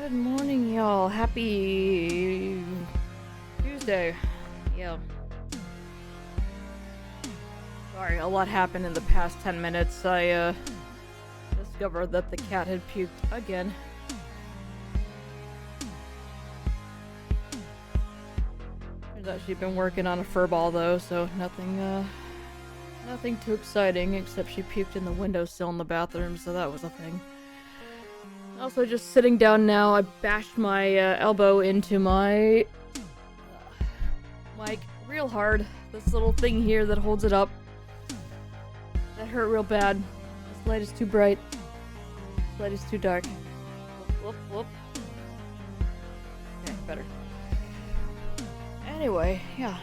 Good morning, y'all. Happy Tuesday. Yeah. Sorry, a lot happened in the past 10 minutes. I discovered that the cat had puked again. Turns out she'd been working on a fur ball though, so nothing too exciting, except she puked in the windowsill in the bathroom, so that was a thing. Also, just sitting down now, I bashed my elbow into my mic real hard. This little thing here that holds it up. That hurt real bad. This light is too bright. This light is too dark. Whoop, whoop, whoop. Okay, better. Anyway, yeah.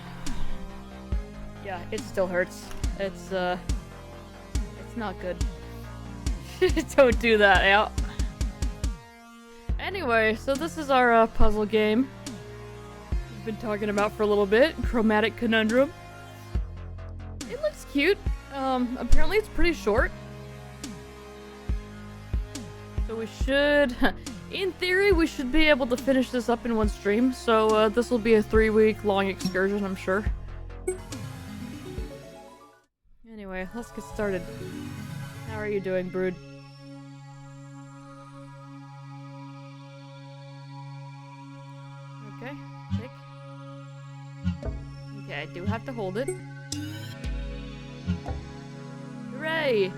Yeah, it still hurts. It's not good. Don't do that, yeah. Anyway, so this is our puzzle game we've been talking about for a little bit. Chromatic Conundrum. It looks cute. Apparently it's pretty short. So we should, in theory, we should be able to finish this up in one stream. So this will be a 3-week long excursion, I'm sure. Anyway, let's get started. How are you doing, Brood? Okay, tick. Okay, I do have to hold it. Hooray!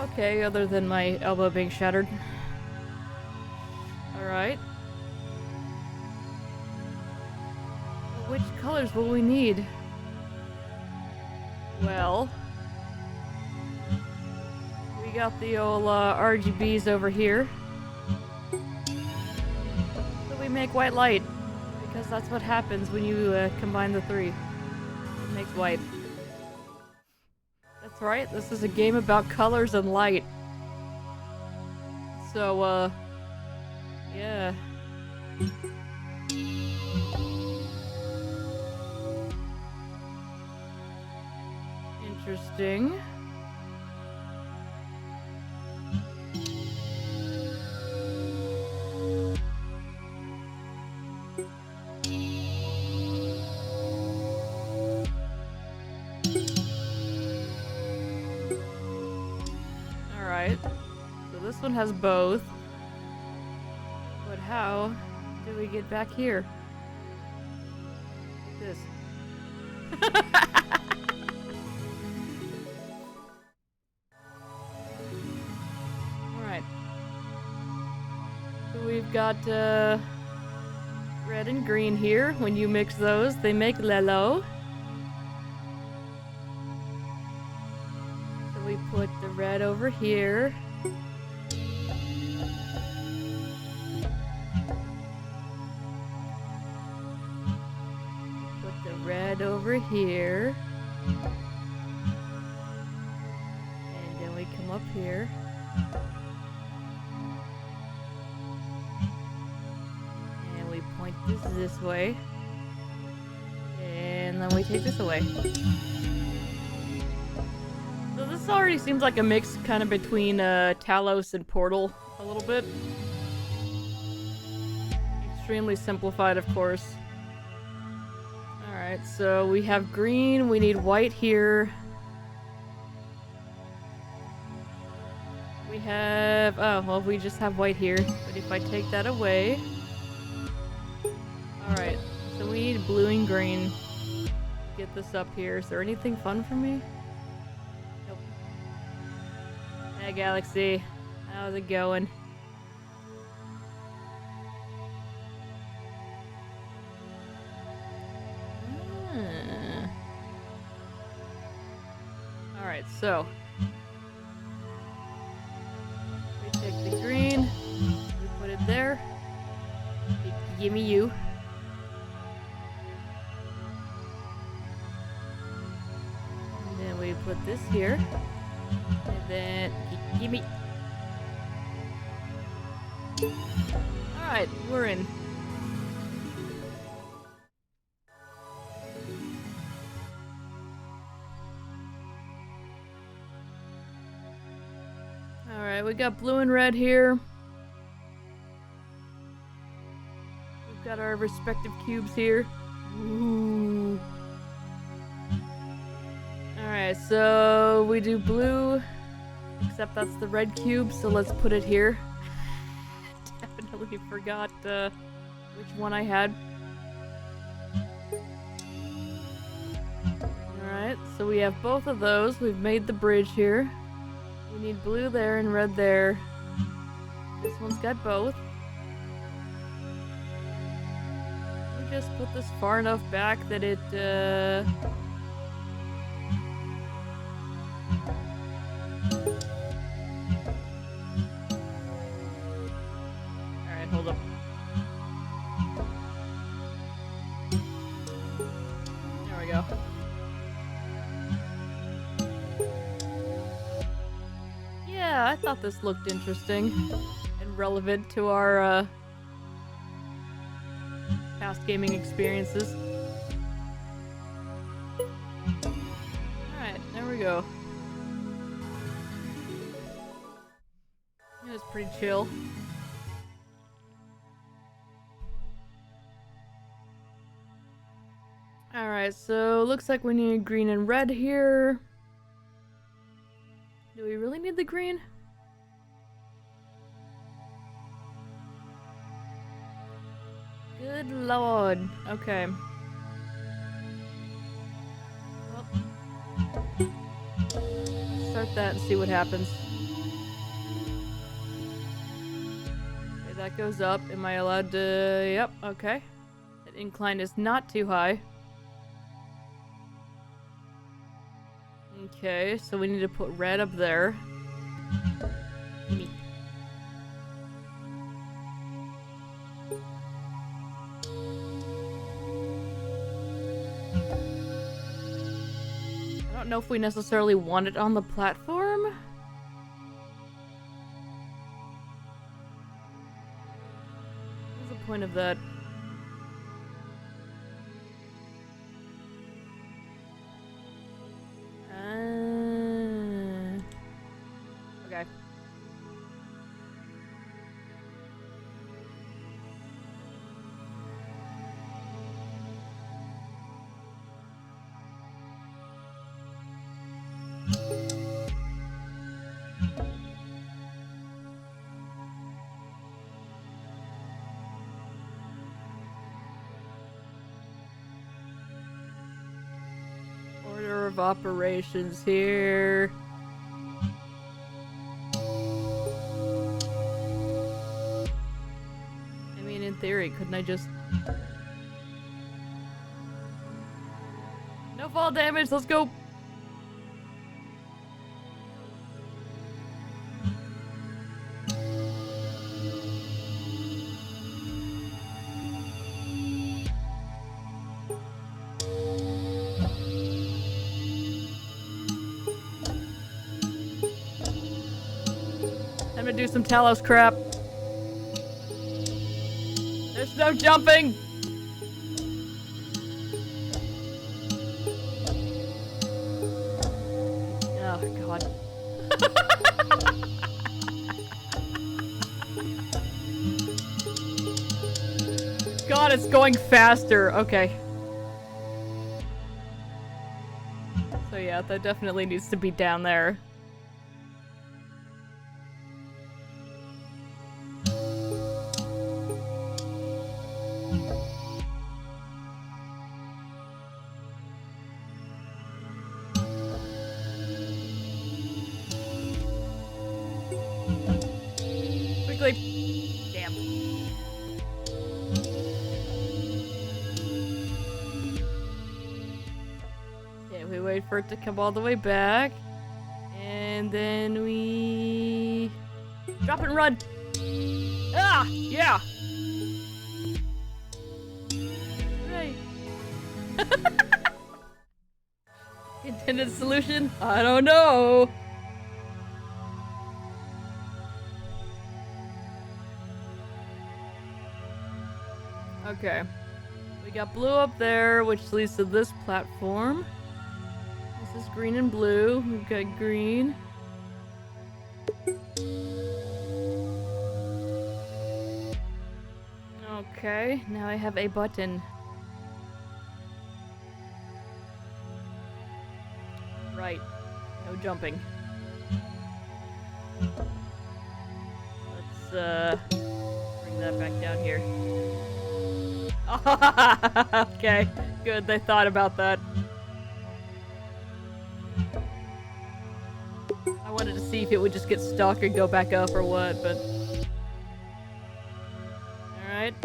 Okay, other than my elbow being shattered. Alright. Which colors will we need? Well... we got the old RGBs over here. So we make white light. Because that's what happens when you combine the three. It makes white. That's right, this is a game about colors and light. So, yeah. Interesting. Alright. So this one has both. But how do we get back here? Like this. Alright. So we've got red and green here. When you mix those, they make Lelo. So we put the red over here. Put the red over here. And then we come up here. And we point this way. And then we take this away. So this already seems like a mix kind of between Talos and Portal a little bit. Extremely simplified, of course. Alright, so we have green, we need white here. We have... oh, well, we just have white here. But if I take that away... alright, so we need blue and green. Get this up here. Is there anything fun for me? Nope. Hey, Galaxy. How's it going? Alright, so... we take the green, we put it there. Gimme you. And then we put this here. And then... gimme. Alright, we're in. Alright, we got blue and red here. We've got our respective cubes here. Ooh. Alright, so we do blue, except that's the red cube, so let's put it here. Definitely forgot which one I had. Alright, so we have both of those. We've made the bridge here. We need blue there and red there. This one's got both. We just put this far enough back that it, Alright, hold up. There we go. Yeah, I thought this looked interesting and relevant to our past gaming experiences. Alright, there we go. It was pretty chill. Alright, so looks like we need green and red here. Do we really need the green? Good lord. Okay. Well, start that and see what happens. Okay, that goes up. Am I allowed to... Yep, okay. That incline is not too high. Okay, so we need to put red up there. Gimme. I don't know if we necessarily want it on the platform. What's the point of that? Okay. Order of operations here. I mean, in theory, couldn't I just... No fall damage, let's go! I'm gonna do some Talos crap. There's no jumping! Oh, God. God, it's going faster. Okay. So yeah, that definitely needs to be down there. Damn. Okay, we wait for it to come all the way back. And then we... drop and run! Ah! Yeah! Right. Intended solution? I don't know! Okay. We got blue up there, which leads to this platform. This is green and blue. We've got green. Okay, now I have a button. Right. No jumping. Let's, bring that back down here. Okay, good, they thought about that. I wanted to see if it would just get stuck and go back up or what, but... Alright.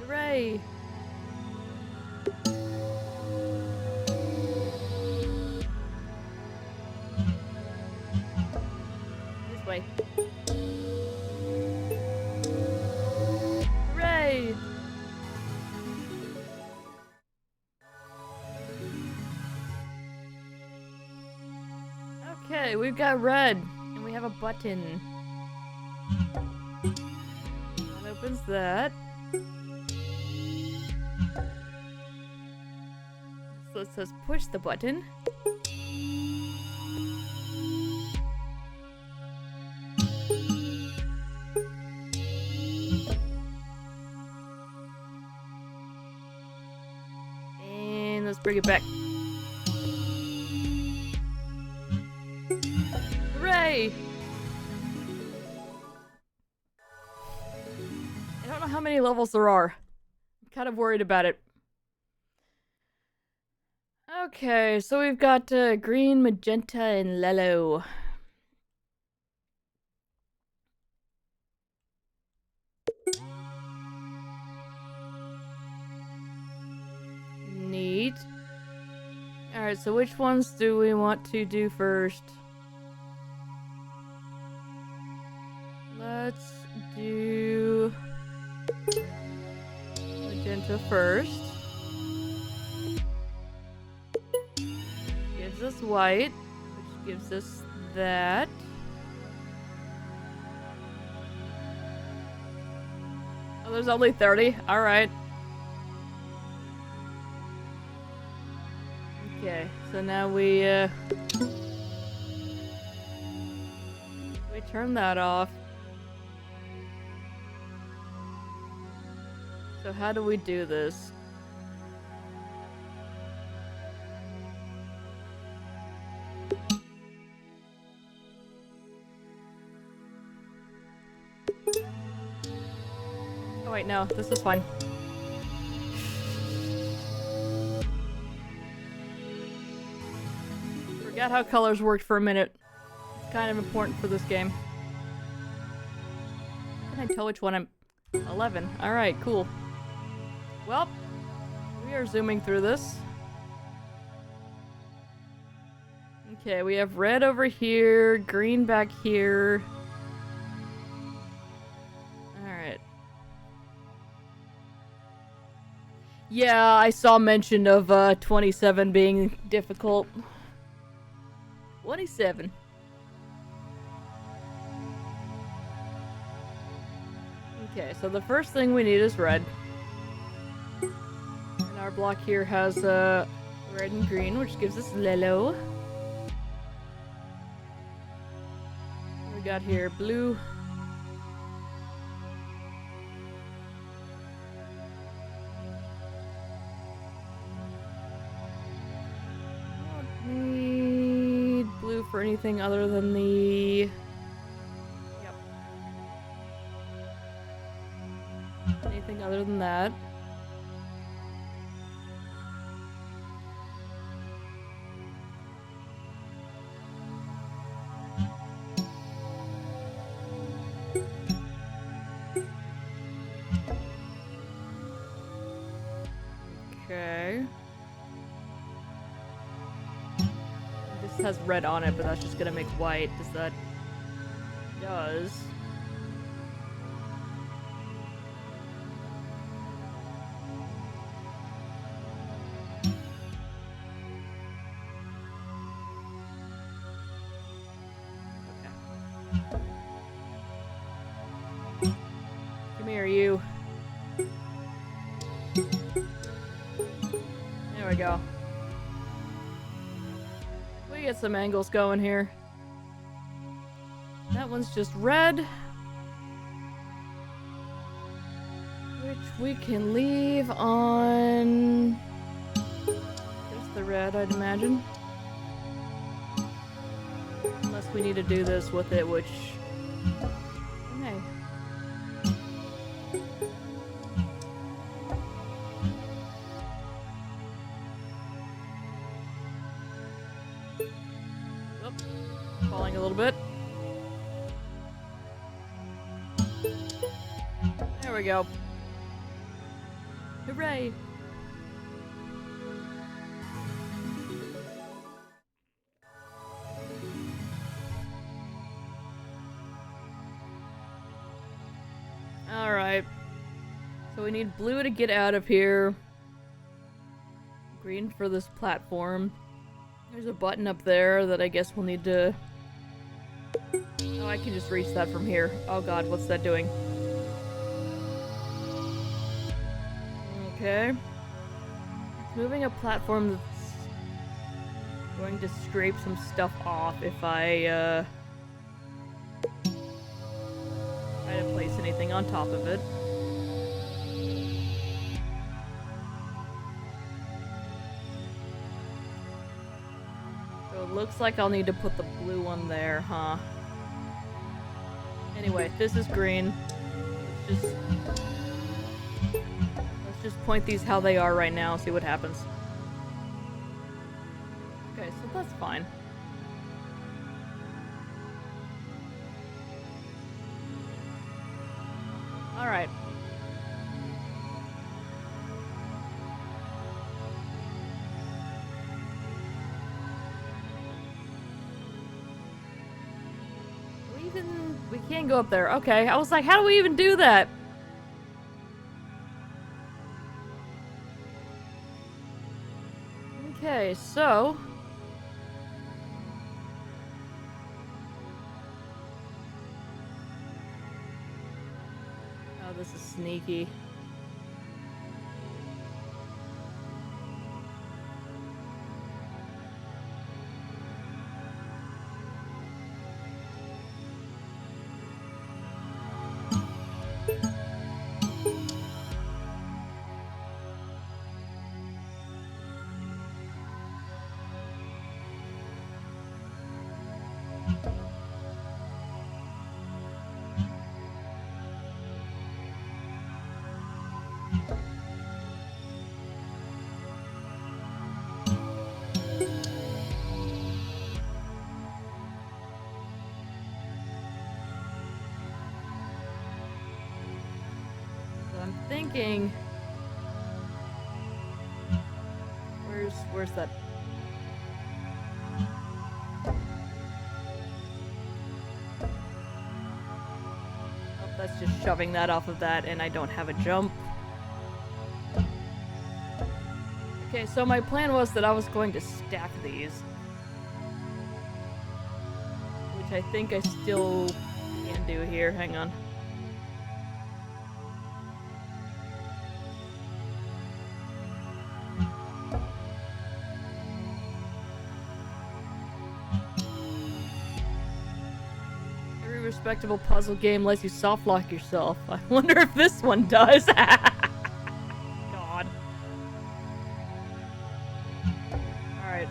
Hooray! This way. Hooray! Okay, we've got red, and we have a button. That opens that. So it says push the button. And let's bring it back. Hooray! I don't know how many levels there are. I'm kind of worried about it. Okay, so we've got green, magenta, and yellow. Neat. Alright, so which ones do we want to do first? Let's do magenta first. Gives us white, which gives us that. Oh, there's only 30? Alright. Okay, so now we turn that off. So how do we do this? Oh wait, no, this is fine. Forgot how colors worked for a minute. It's kind of important for this game. Can I tell which one I'm... 11. Alright, cool. Well, we are zooming through this. Okay, we have red over here, green back here. Alright. Yeah, I saw mention of 27 being difficult. 27. Okay, so the first thing we need is red. And our block here has red and green, which gives us yellow. We got here blue. Don't need blue for anything other than the... Yep. Anything other than that. Okay. This has red on it, but that's just gonna make white. Does that... Does. Okay. Come here, you. There we go. We get some angles going here. That one's just red. we can leave on... There's the red, I'd imagine. Unless we need to do this with it, which... Okay. Oops. Falling a little bit. There we go. Hooray! Alright. So we need blue to get out of here. Green for this platform. There's a button up there that I guess we'll need to... Oh, I can just reach that from here. Oh god, what's that doing? Okay. It's moving a platform that's going to scrape some stuff off if I, try to place anything on top of it. So it looks like I'll need to put the blue one there, huh? Anyway, this is green. Let's just point these how they are right now, see what happens. Okay, so that's fine. Alright. We can't go up there. Okay, I was like, how do we even do that? Okay, so... Oh, this is sneaky. Thinking, where's that? Oh, that's just shoving that off of that, and I don't have a jump. Okay, so my plan was that I was going to stack these, which I think I still can do here. Hang on. Respectable puzzle game lets you soft lock yourself. I wonder if this one does. God. Alright.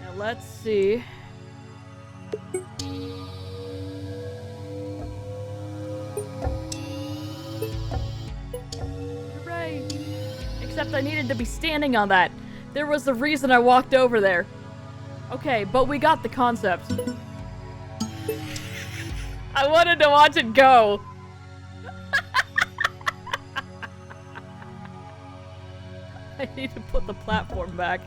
Now let's see. Hooray! Except I needed to be standing on that. There was the reason I walked over there. Okay, but we got the concept. I wanted to watch it go. I need to put the platform back.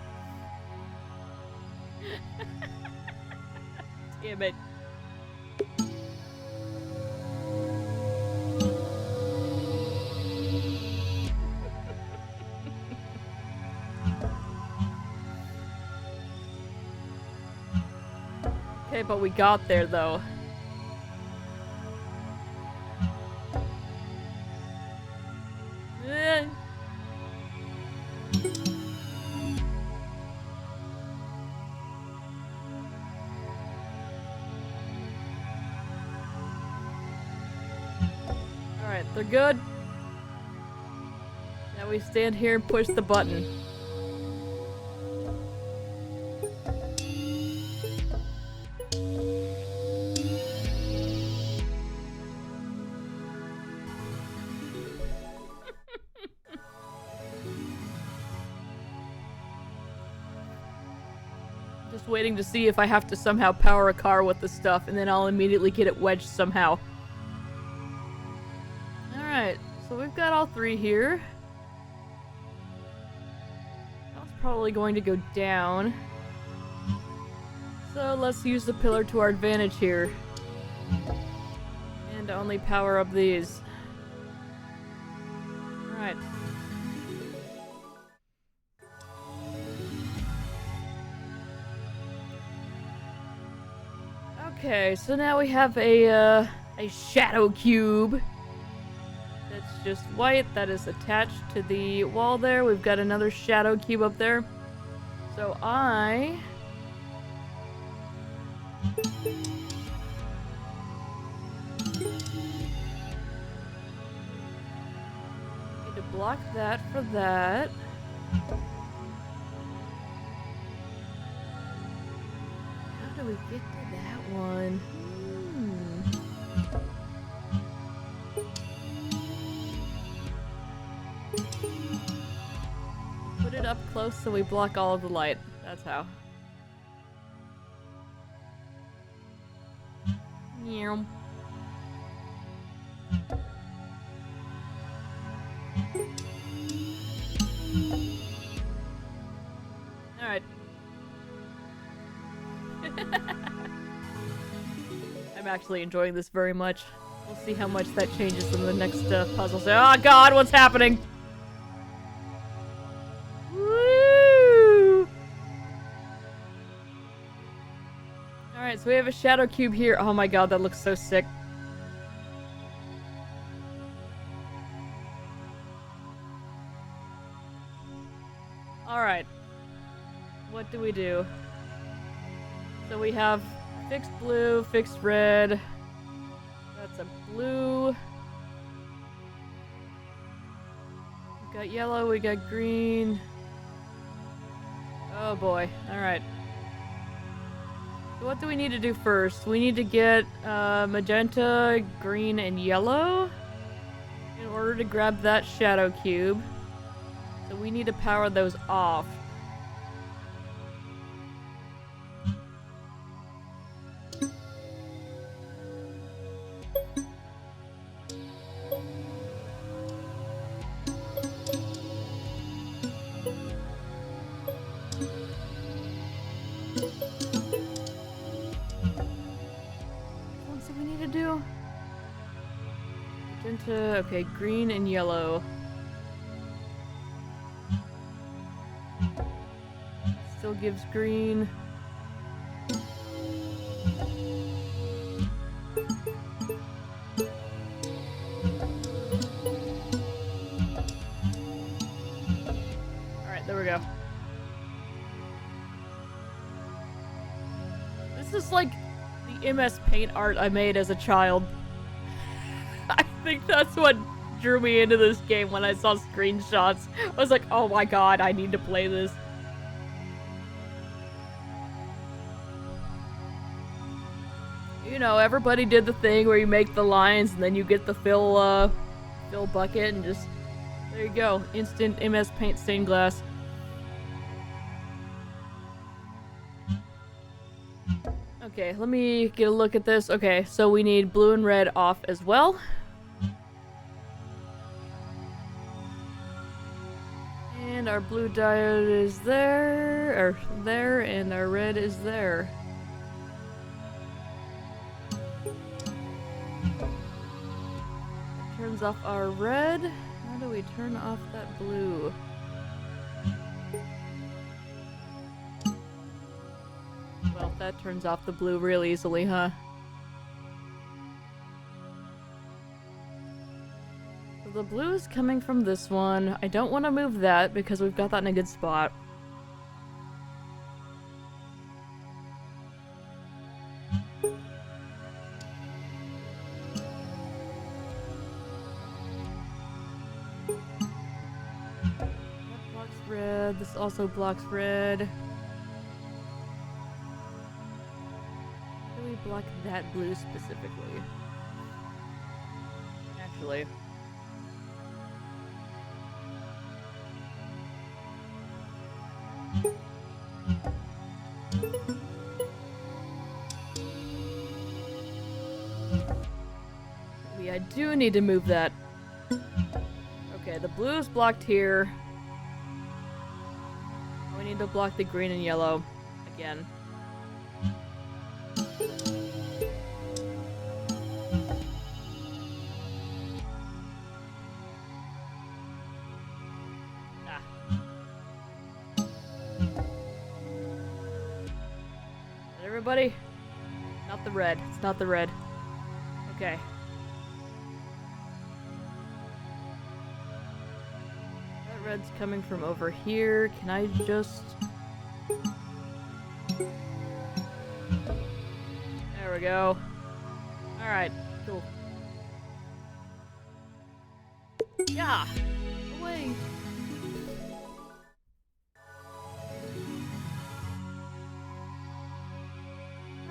Damn it. Okay, but we got there though. Alright, they're good. we stand here and push the button. Just waiting to see if I have to somehow power a car with the stuff, and then I'll immediately get it wedged somehow. Alright, so we've got all three here. That's probably going to go down. So let's use the pillar to our advantage here. And only power up these. Alright. Okay, so now we have a shadow cube. That's just white, that is attached to the wall there. We've got another shadow cube up there. So I... need to block that for that. How do we get to that one? Put it up close so we block all of the light. That's how. Meow. Alright. I'm actually enjoying this very much. We'll see how much that changes in the next puzzle. So, oh god, what's happening? Woo! Alright, so we have a shadow cube here. Oh my god, that looks so sick. Alright. What do we do? So we have fixed blue, fixed red. That's a blue. We got yellow, we got green. Oh boy. Alright. So what do we need to do first? We need to get magenta, green, and yellow in order to grab that shadow cube. So we need to power those off. Okay, green and yellow. Still gives green. Alright, there we go. This is like the MS Paint art I made as a child. I think that's what drew me into this game when I saw screenshots. I was like, oh my god, I need to play this. You know, everybody did the thing where you make the lines and then you get the fill bucket and just... there you go. Instant MS Paint stained glass. Okay, let me get a look at this. Okay, so we need blue and red off as well. And our blue diode is there, and our red is there. Turns off our red. How do we turn off that blue? Well, that turns off the blue real easily, huh? So the blue is coming from this one. I don't want to move that because we've got that in a good spot. This also blocks red. How do we block that blue specifically? Actually. I do need to move that. Okay, the blue is blocked here. We need to block the green and yellow again. Ah. Everybody? Not the red. It's not the red. Okay. Red's coming from over here. Can I just... There we go. Alright, cool. Yeah! Away!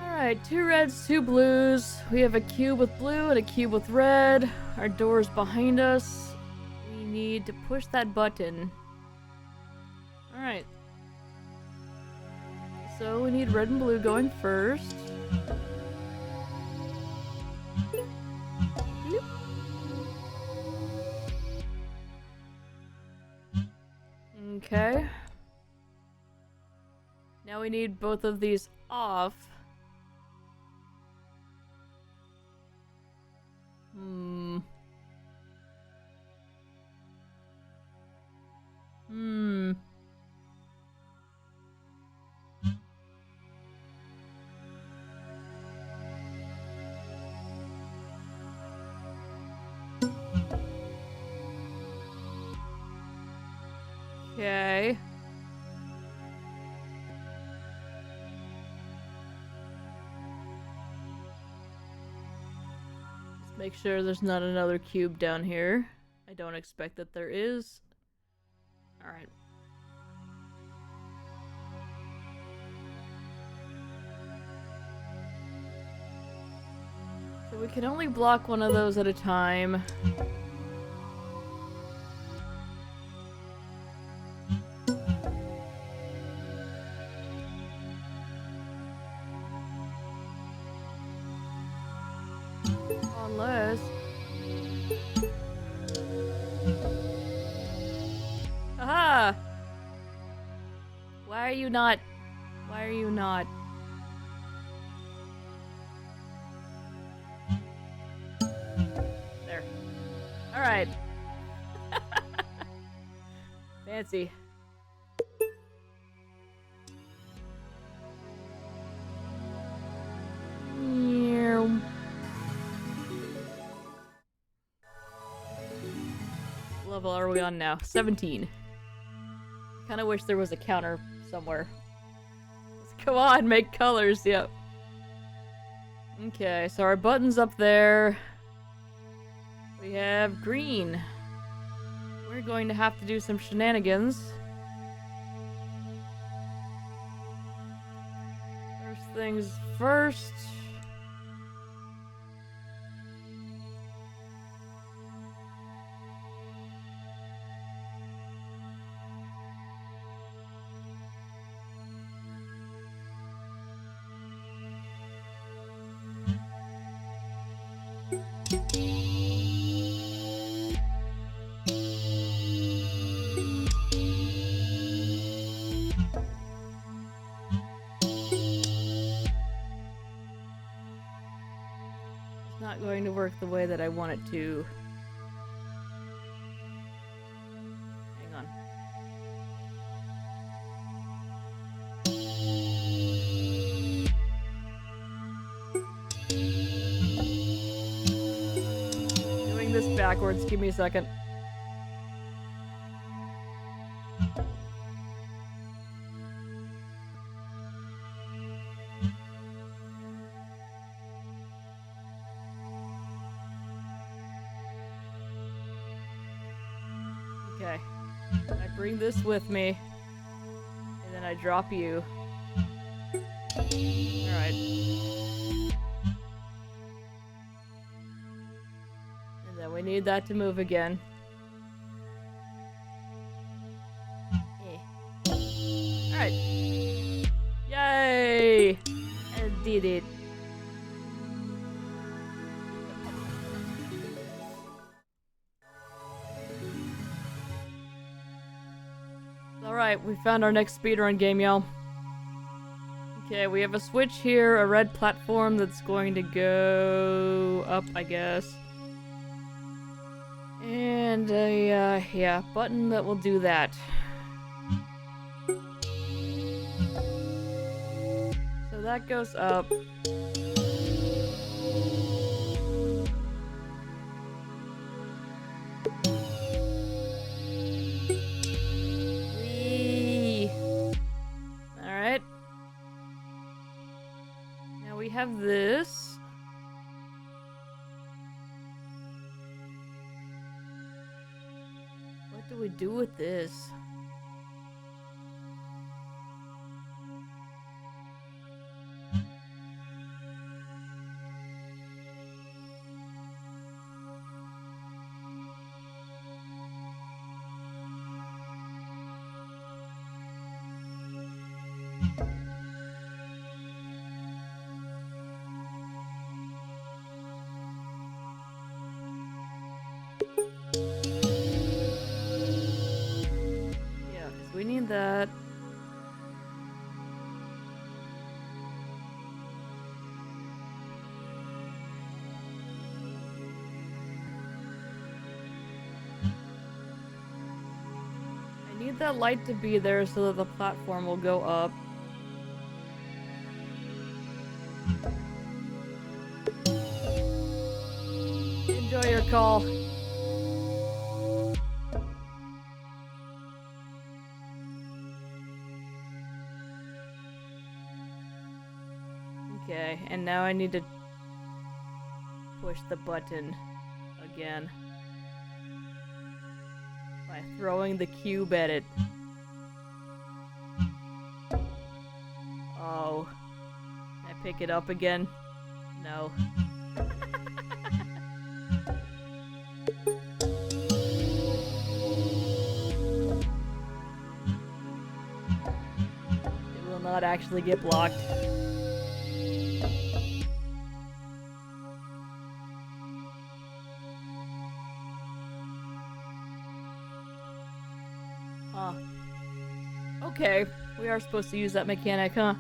Alright, 2 reds, 2 blues. We have a cube with blue and a cube with red. Our door's behind us. Need to push that button. Alright. So we need red and blue going first. Bloop. Okay. Now we need both of these off. Okay. Let's make sure there's not another cube down here. I don't expect that there is. Alright. So we can only block one of those at a time. Unless... Aha! Why are you not? Why are you not? There. Alright. Fancy. Level are we on now? 17. Kinda wish there was a counter somewhere. Come on, make colors, yep. Okay, so our button's up there. We have green. We're going to have to do some shenanigans. First things first. Not going to work the way that I want it to. Hang on. Doing this backwards, give me a second. Okay, I bring this with me. then I drop you. Alright. And then we need that to move again. Alright. Yay! I did it. Alright, we found our next speedrun game, y'all. Okay, we have a switch here, a red platform that's going to go up, I guess. And a, yeah, button that will do that. So that goes up. Alright. Now we have this. What do we do with this? We need that. I need that light to be there so that the platform will go up. Enjoy your call. Okay, and now I need to push the button again by throwing the cube at it. Oh. Can I pick it up again? No. It will not actually get blocked. Huh. Okay, we are supposed to use that mechanic, huh?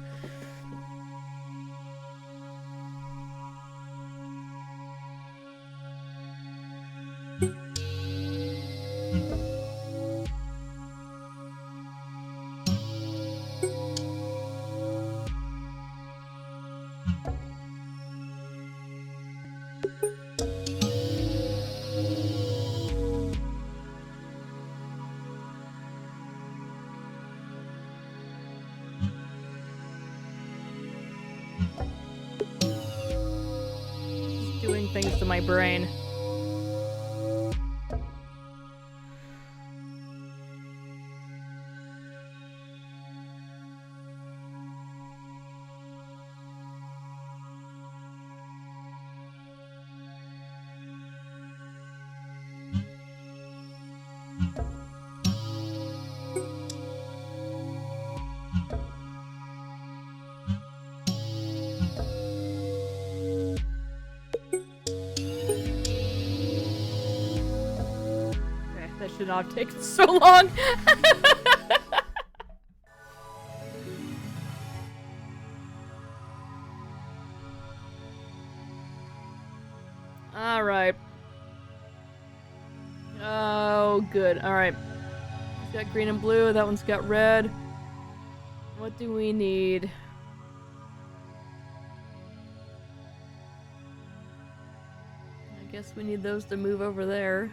Doing things to my brain. That should not have taken so long. Alright. Oh, good. Alright. It's got green and blue. That one's got red. What do we need? I guess we need those to move over there.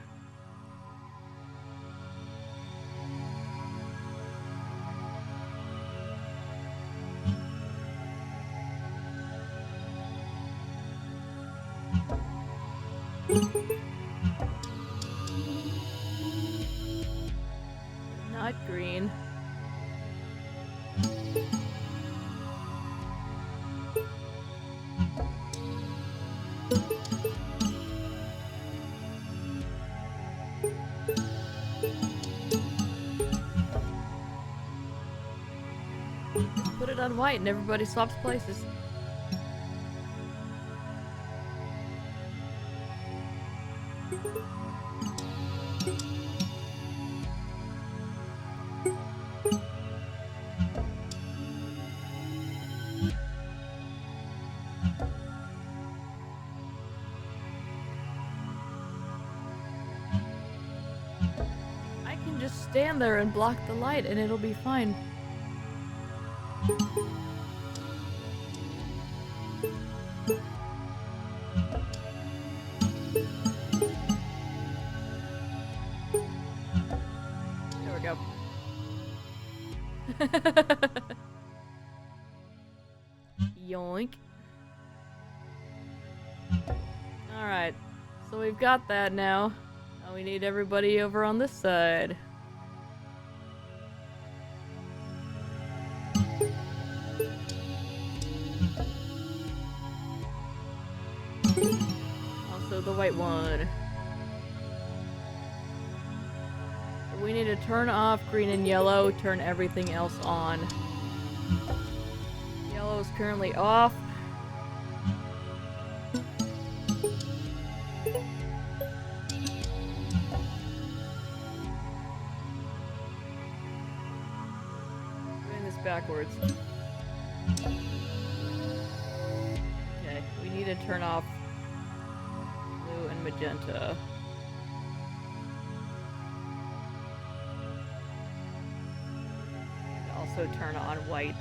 Not green. Just put it on white and everybody swaps places. Just stand there and block the light and it'll be fine. There we go. Yoink. Alright, so we've got that now. Now we need everybody over on this side. Also the white one. So we need to turn off green and yellow, turn everything else on. Yellow is currently off. Doing this backwards. Okay, we need to turn off blue and magenta. And also turn on white.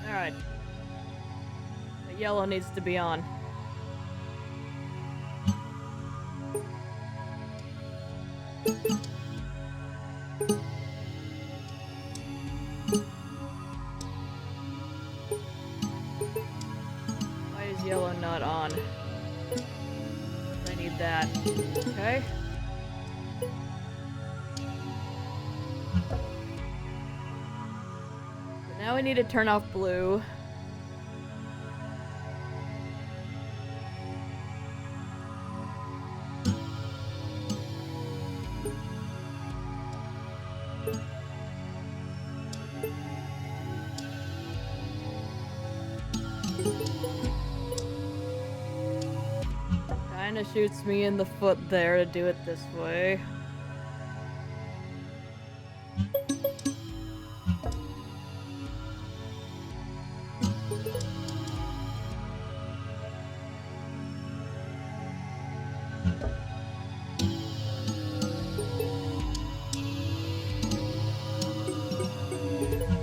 Alright. The yellow needs to be on. Why is yellow not on? I need that. Okay. Now we need to turn off blue. Kinda shoots me in the foot there to do it this way.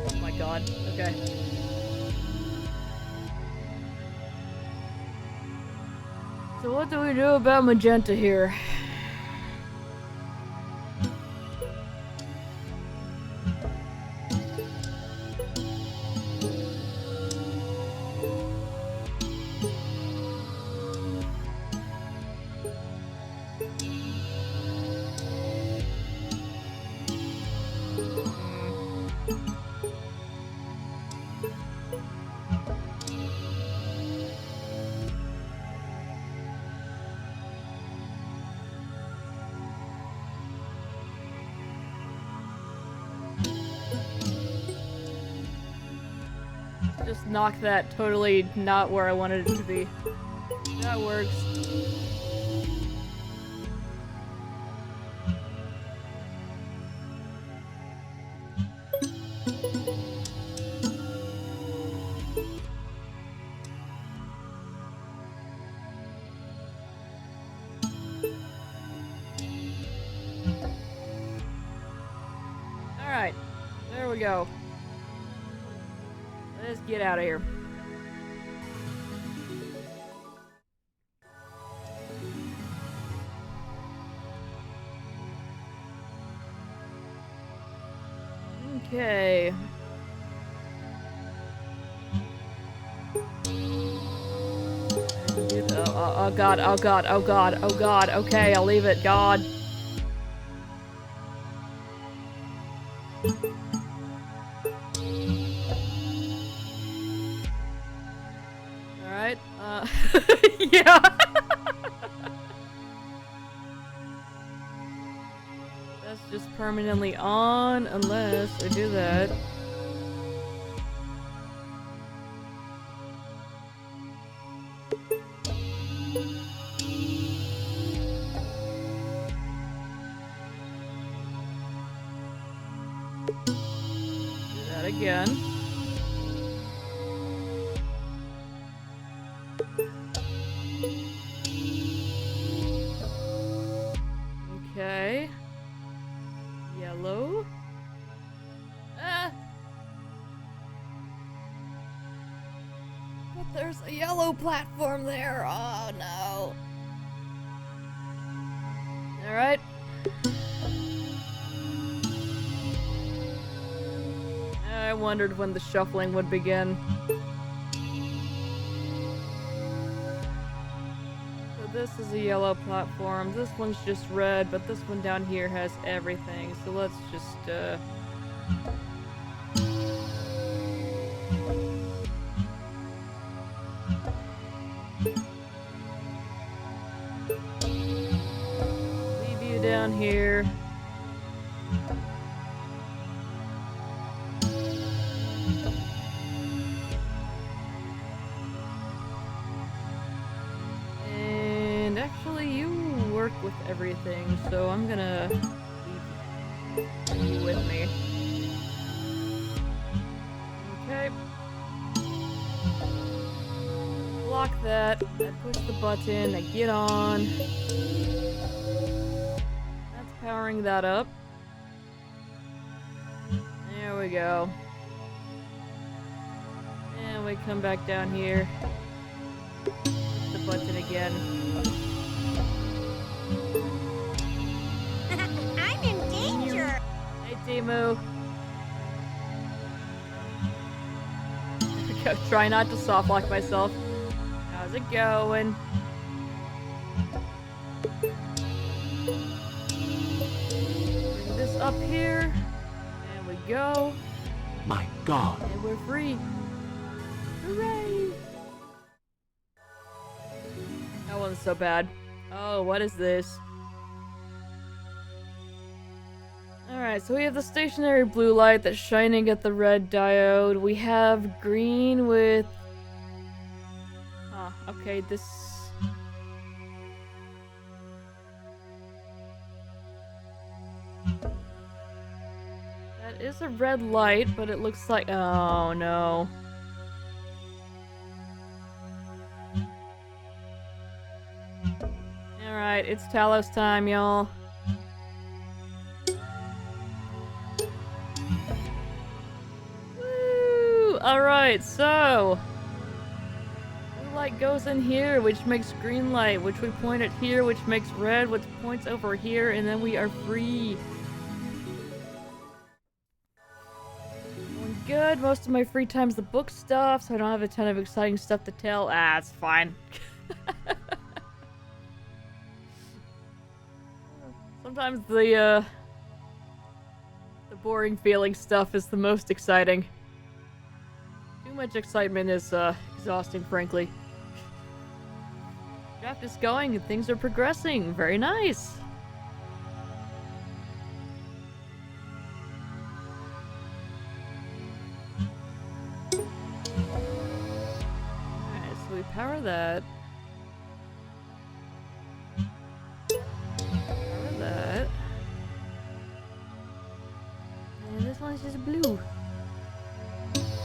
Oh my god, okay. So what do we do about magenta here? Just knock that totally not where I wanted it to be. That works. Alright, there we go. Let's get out of here. Okay. Oh god, oh god, oh god, oh god. Okay, I'll leave it. God. Alright, yeah. That's just permanently on unless I do that. Do that again. Okay. Yellow. Ah! But there's a yellow platform there. Oh no. Alright. I wondered when the shuffling would begin. So this is a yellow platform. This one's just red, but this one down here has everything. So let's just, leave you down here. And actually, you work with everything, so I'm gonna leave you with me. Okay. Block that. I push the button. I get on. That's powering that up. There we go. And we come back down here. Push the button again. I'm in danger! Hey, Timu. Try not to soft lock myself. How's it going? Bring this up here. And we go. My God. And we're free. Hooray! That wasn't so bad. Oh, what is this? Alright, so we have the stationary blue light that's shining at the red diode. We have green with... Huh, okay, this... That is a red light, but it looks like... Oh, no. Alright, it's Talos time, y'all. Woo! Alright, so... Blue light goes in here, which makes green light, which we point at here, which makes red, which points over here, and then we are free. Going good. Most of my free time's the book stuff, so I don't have a ton of exciting stuff to tell. Ah, it's fine. Sometimes the boring feeling stuff is the most exciting. Too much excitement is exhausting, frankly. Draft is going and things are progressing. Very nice. Alright, so we power that. That. And this one's just blue.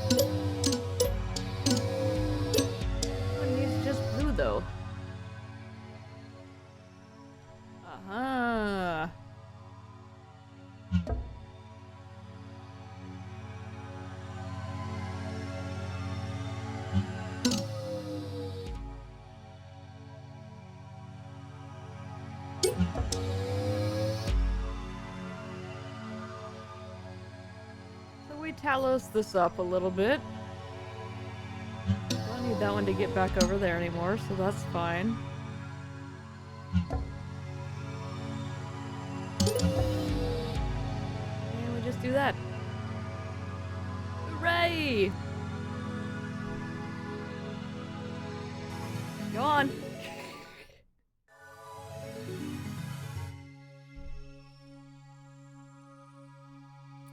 This one needs just blue though. Aha. Talos this up a little bit. Don't need that one to get back over there anymore, so that's fine. And we just do that. Hooray! Go on.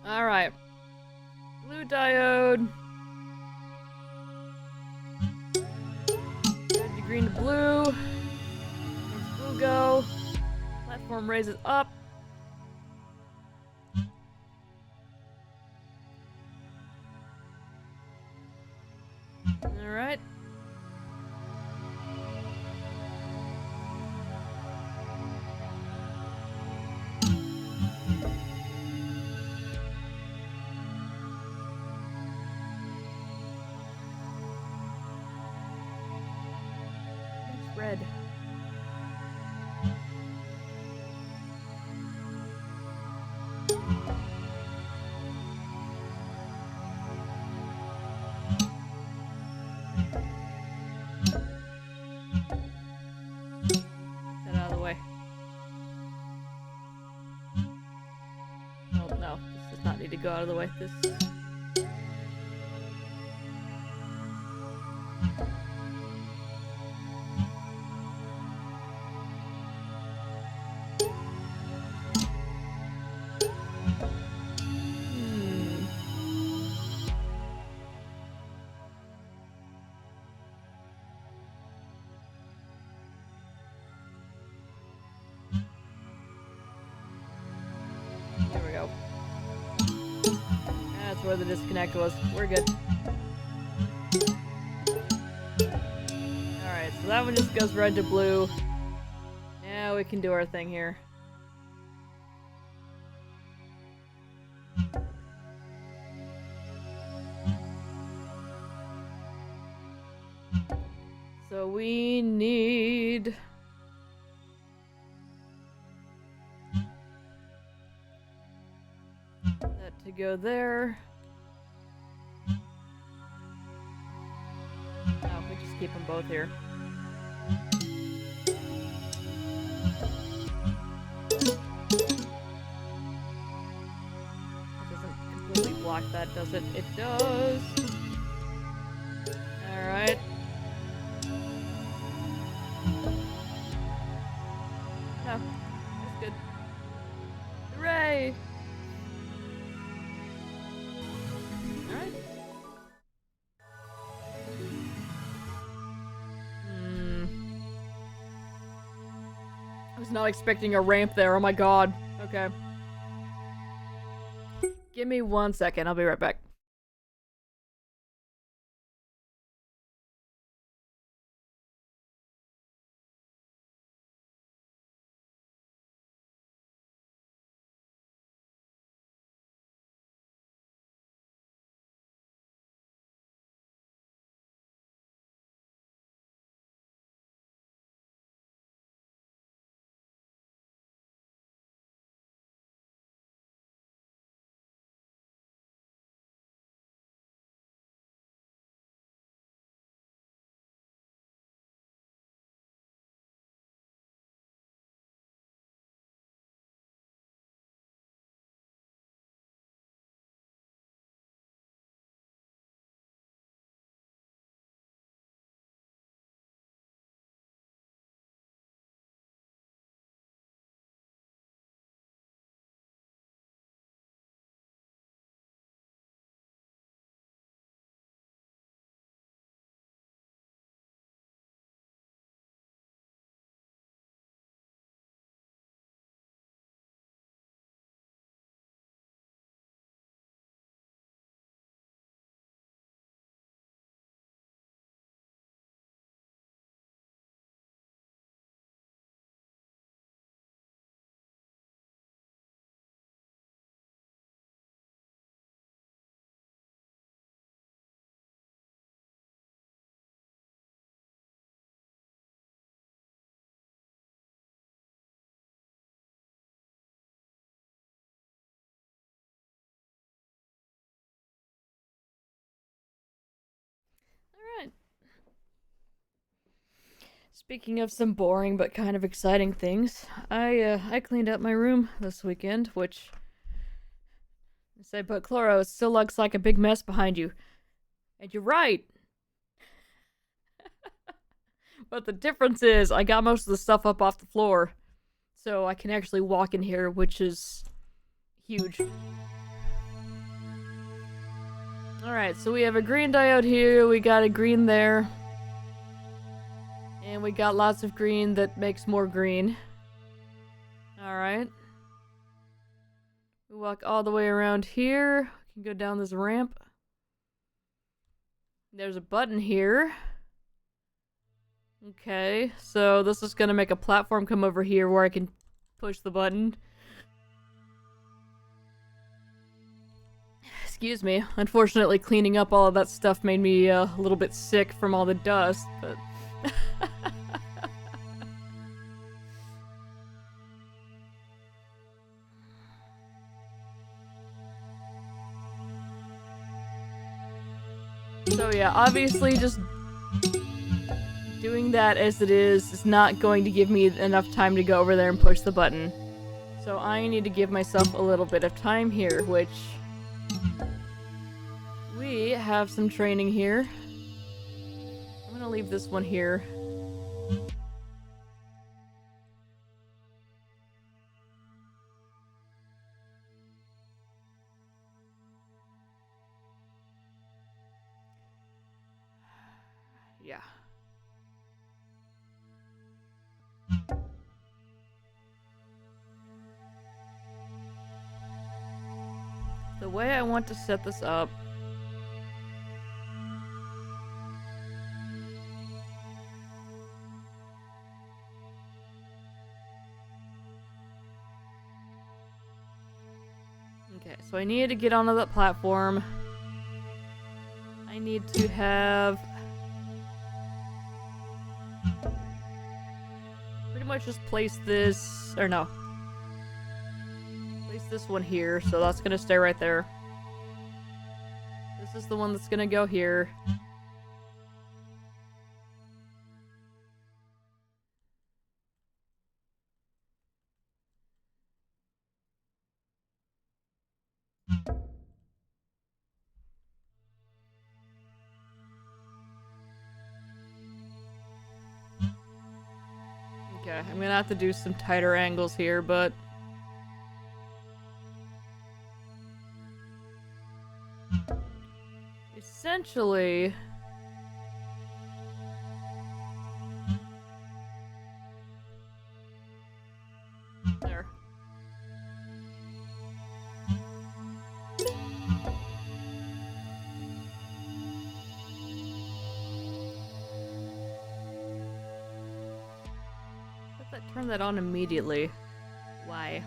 Alright. Blue diode. Red to green to blue. Makes blue go. Platform raises up. Alright. It's red. Get out of the way. Oh no, this does not need to go out of the way. This. There we go. That's where the disconnect was. We're good. Alright, so that one just goes red to blue. Now we can do our thing here. So we need... that to go there. Oh, we just keep them both here. It doesn't completely block that, does it? It does! Alright. No, that's good. Hooray! Alright. I was not expecting a ramp there, oh my god. Okay. Give me 1 second, I'll be right back. Speaking of some boring but kind of exciting things, I cleaned up my room this weekend, which I say, but Chloro, it still looks like a big mess behind you. And you're right. But the difference is I got most of the stuff up off the floor, so I can actually walk in here, which is huge. Alright, so we have a green diode here, we got a green there. And we got lots of green that makes more green. Alright. We walk all the way around here. We can go down this ramp. There's a button here. Okay, so this is gonna make a platform come over here where I can push the button. Excuse me. Unfortunately, cleaning up all of that stuff made me a little bit sick from all the dust, but... So yeah, obviously just doing that as it is not going to give me enough time to go over there and push the button. So I need to give myself a little bit of time here, which... we have some training here. I'm gonna leave this one here. Yeah. The way I want to set this up... Okay, so I need to get onto that platform. I need to have... pretty much just place this... or no. Place this one here, so that's gonna stay right there. This is the one that's gonna go here. Okay, I'm gonna have to do some tighter angles here, but... essentially... there. Turn that on immediately. Why?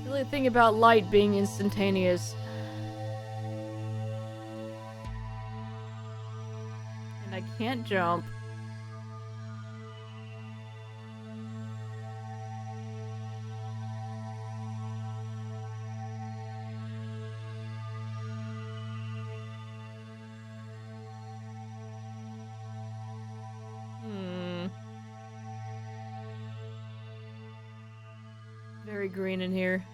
The only thing about light being instantaneous. I can't jump. Very green in here.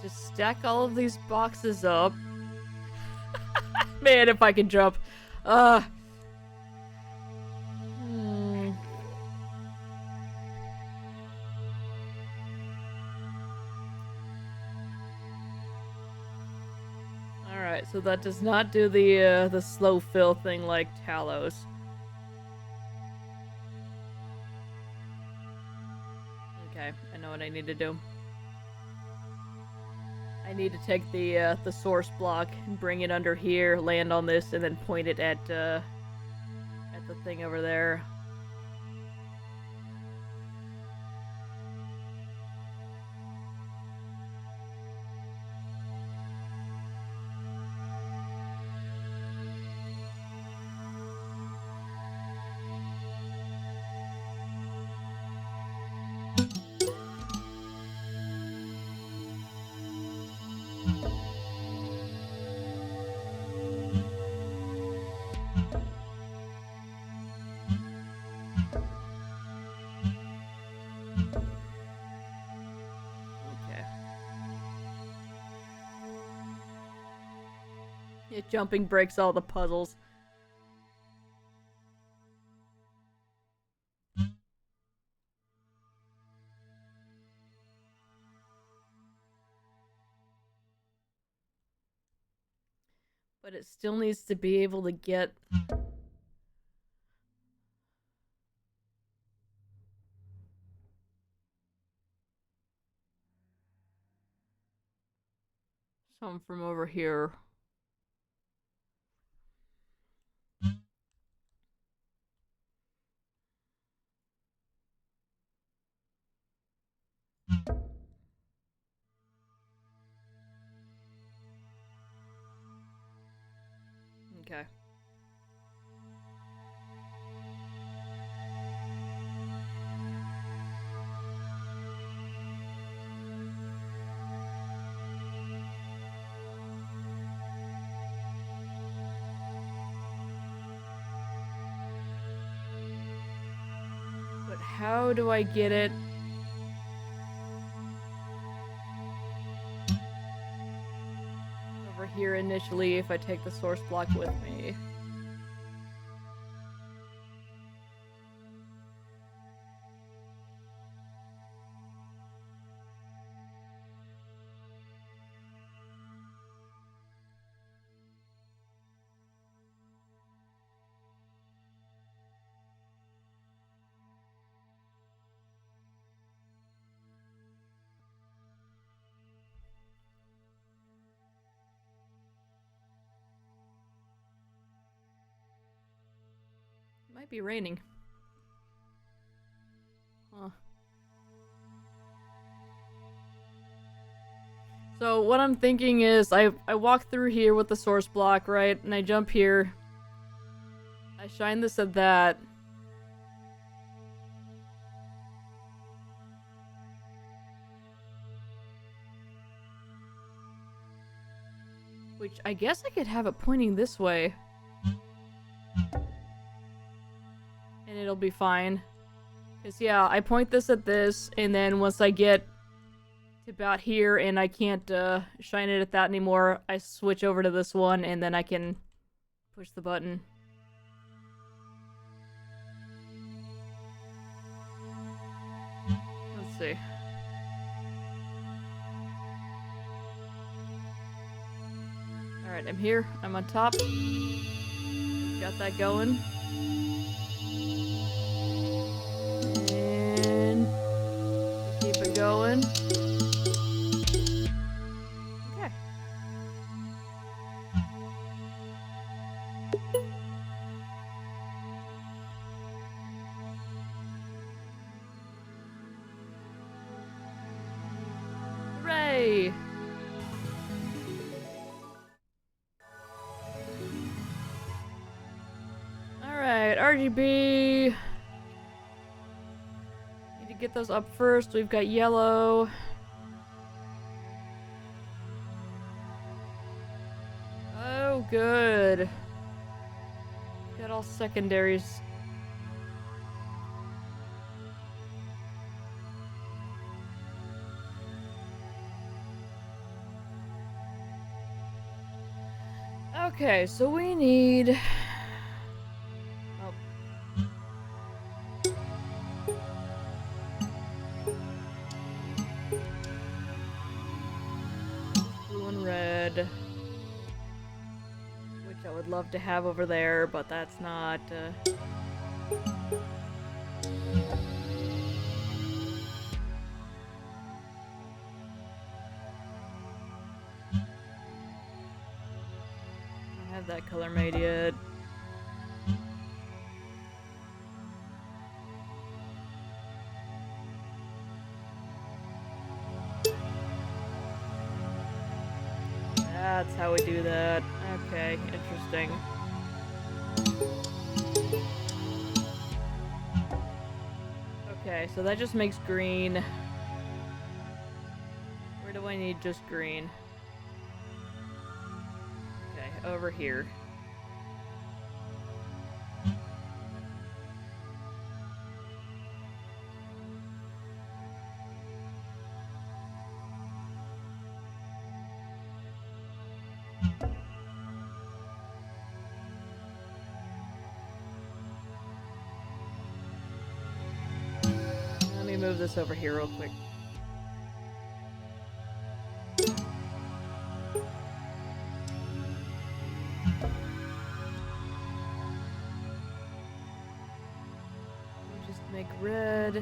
Just stack all of these boxes up. Man, if I can jump. Alright, so that does not do the slow fill thing like Talos. Okay, I know what I need to do. I need to take the source block and bring it under here, land on this, and then point it at the thing over there. Okay. Yeah, jumping breaks all the puzzles. But it still needs to be able to get... something from over here. Okay. But how do I get it? Over here initially if I take the source block with me. It might be raining. Huh. So what I'm thinking is I walk through here with the source block, right? And I jump here. I shine this at that. Which I guess I could have it pointing this way. And it'll be fine. Because yeah, I point this at this, and then once I get to about here and I can't shine it at that anymore, I switch over to this one, and then I can push the button. Let's see. Alright, I'm here. I'm on top. Got that going. And keep it going. Okay. Hooray! Alright, RGB. Need to get those up first. We've got yellow. Oh, good. Got all secondaries. Okay, so we need... oh. Blue and red. Which I would love to have over there, but that's not... I don't have that color made yet. That's how we do that. Okay, interesting. Okay, so that just makes green. Where do I need just green? Okay, over here. move this over here real quick. Just make red.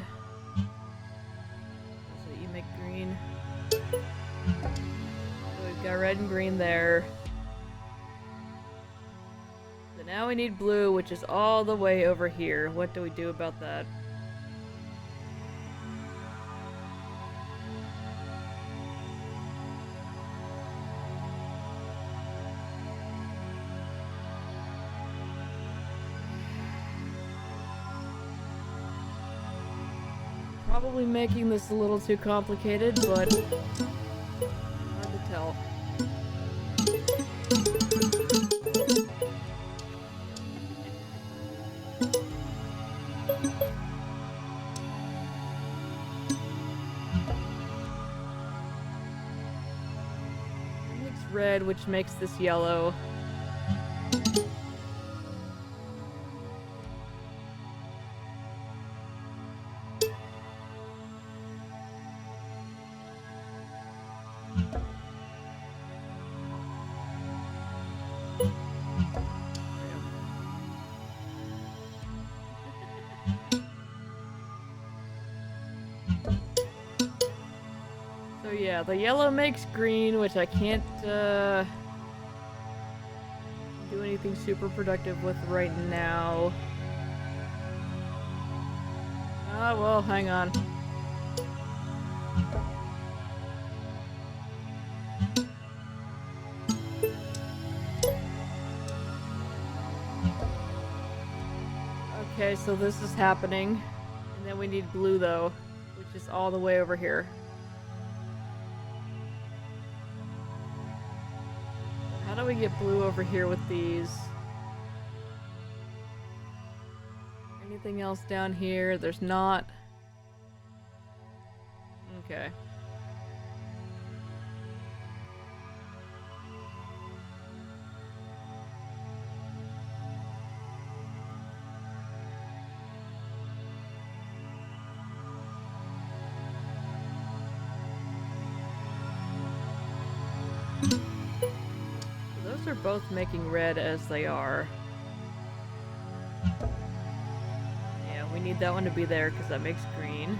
So you make green. So we've got red and green there. So now we need blue, which is all the way over here. What do we do about that? Probably making this a little too complicated, but hard to tell. It makes red, which makes this yellow. So yeah, the yellow makes green, which I can't do anything super productive with right now. Ah, well, hang on. Okay, so this is happening. And then we need blue, though, which is all the way over here. How do we get blue over here with these? Anything else down here? There's not. Okay. Those are both making red as they are. Yeah, we need that one to be there because that makes green.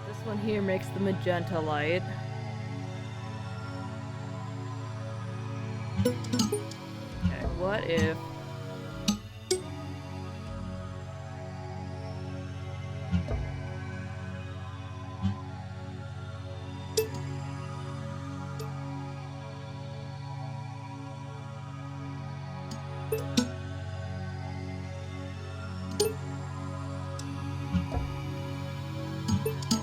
This one here makes the magenta light. Okay, what if...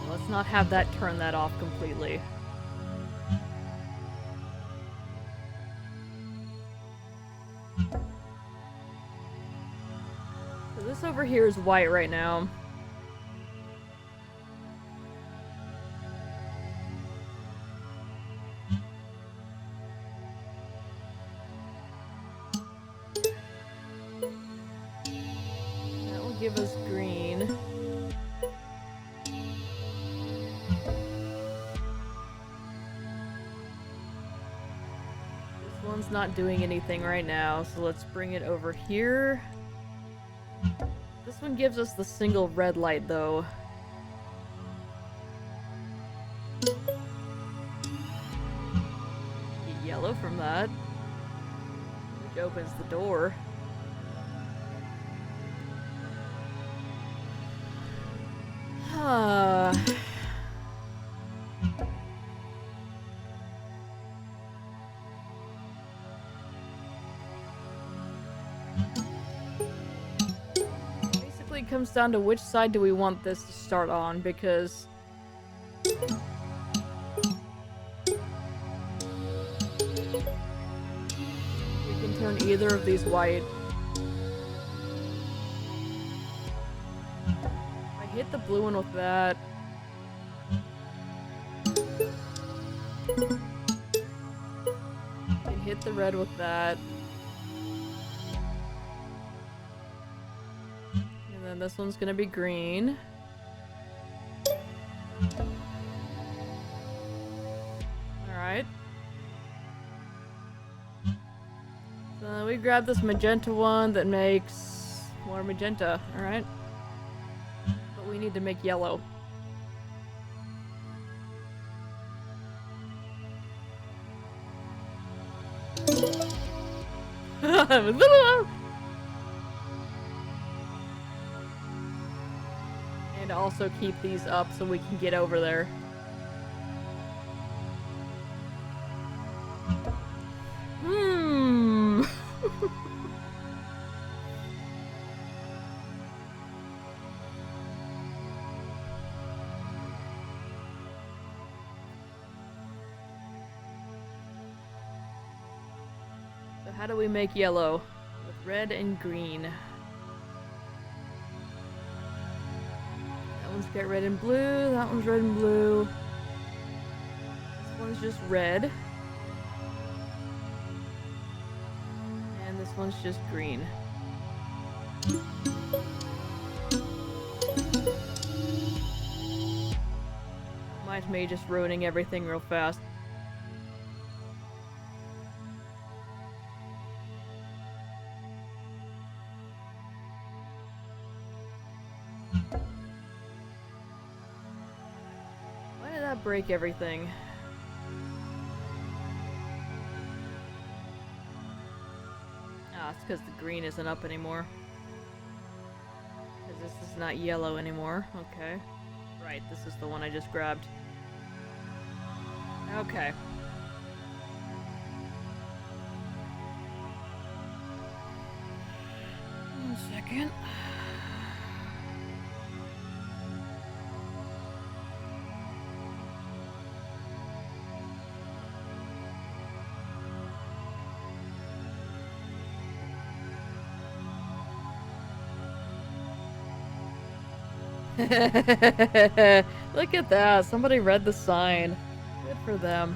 Let's not have that turn that off completely. So this over here is white right now. That will give us green. This one's not doing anything right now, so let's bring it over here. This one gives us the single red light, though. Get yellow from that, which opens the door. Basically, it comes down to which side do we want this to start on, because we can turn either of these white. If I hit the blue one with that, I can hit the red with that. then this one's gonna be green. Alright. So we grab this magenta one that makes more magenta, alright? But we need to make yellow. And also keep these up so we can get over there. So how do we make yellow? With red and green. That one's got red and blue, that one's red and blue. This one's just red. And this one's just green. Mine's me just ruining everything real fast. Why did that break everything? Ah, it's because the green isn't up anymore. Because this is not yellow anymore. Okay. Right, this is the one I just grabbed. Okay. One second. Look at that. Somebody read the sign. Good for them.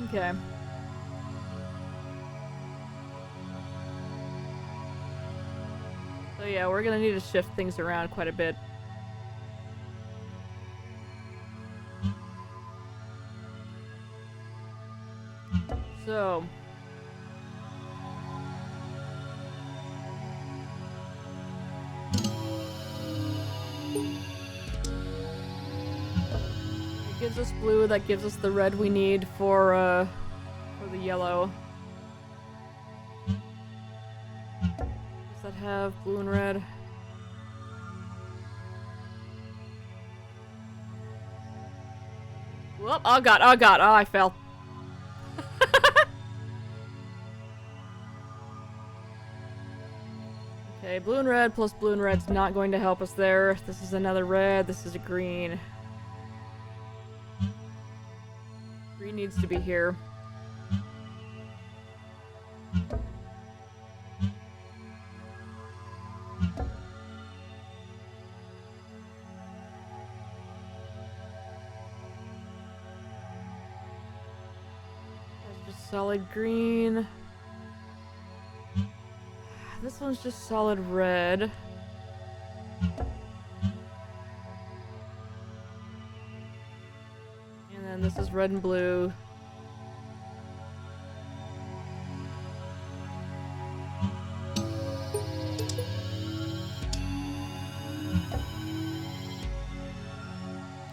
Okay. So yeah, we're gonna need to shift things around quite a bit. So... it gives us blue, that gives us the red we need for the yellow. Does that have blue and red? Whoop, oh god, oh god, oh I fell. Okay, blue and red plus blue and red's not going to help us there. This is another red, this is a green. Green needs to be here. That's just solid green. This one's just solid red. And then this is red and blue.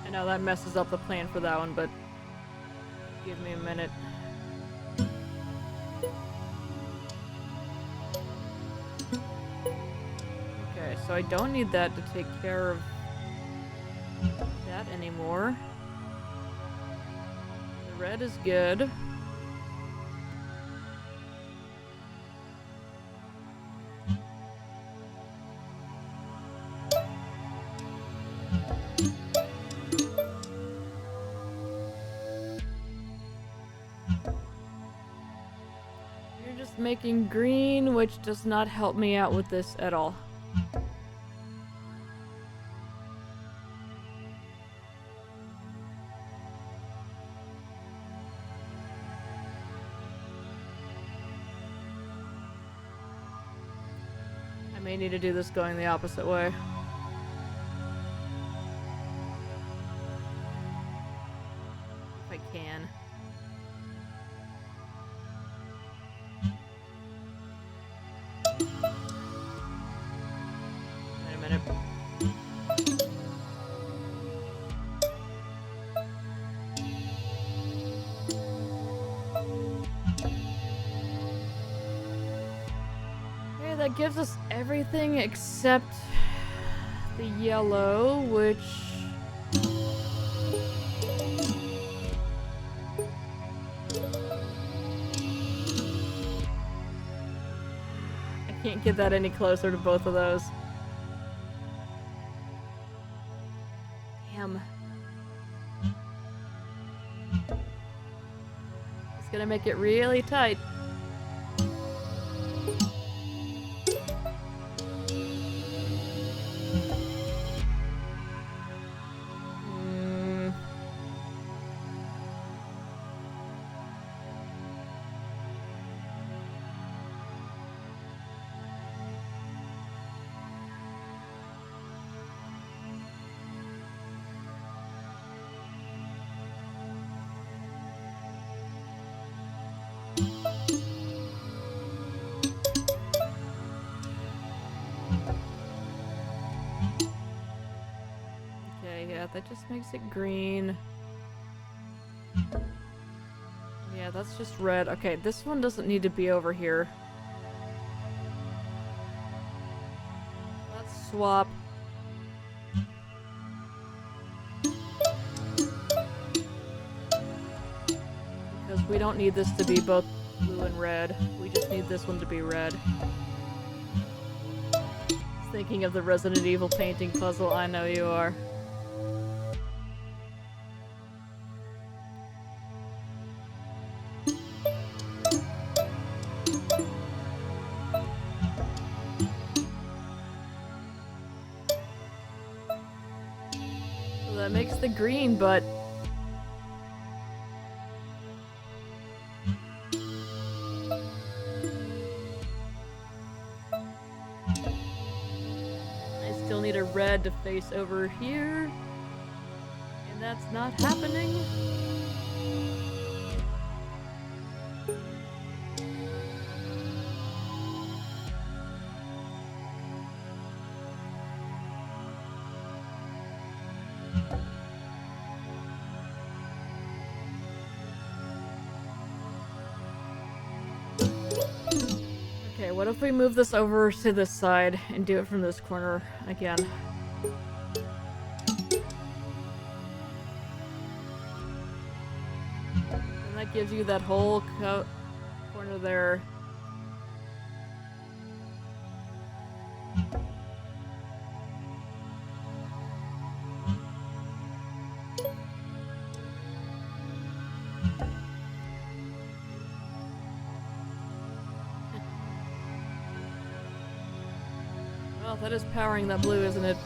I know that messes up the plan for that one, but give me a minute. Okay, so I don't need that to take care of that anymore. The red is good. You're just making green, which does not help me out with this at all. I may need to do this going the opposite way. If I can. Wait a minute. Okay, that gives us everything except the yellow, which... I can't get that any closer to both of those. Damn. It's gonna make it really tight. Okay, yeah, that just makes it green. Yeah, that's just red. Okay, this one doesn't need to be over here. Let's swap. Because we don't need this to be both blue and red. We just need this one to be red. Thinking of the Resident Evil painting puzzle, I know you are. So that makes the green, but... still need a red to face over here, and that's not happening. Okay, what if we move this over to this side and do it from this corner again? And that gives you that whole corner there. Well, that is powering that blue, isn't it?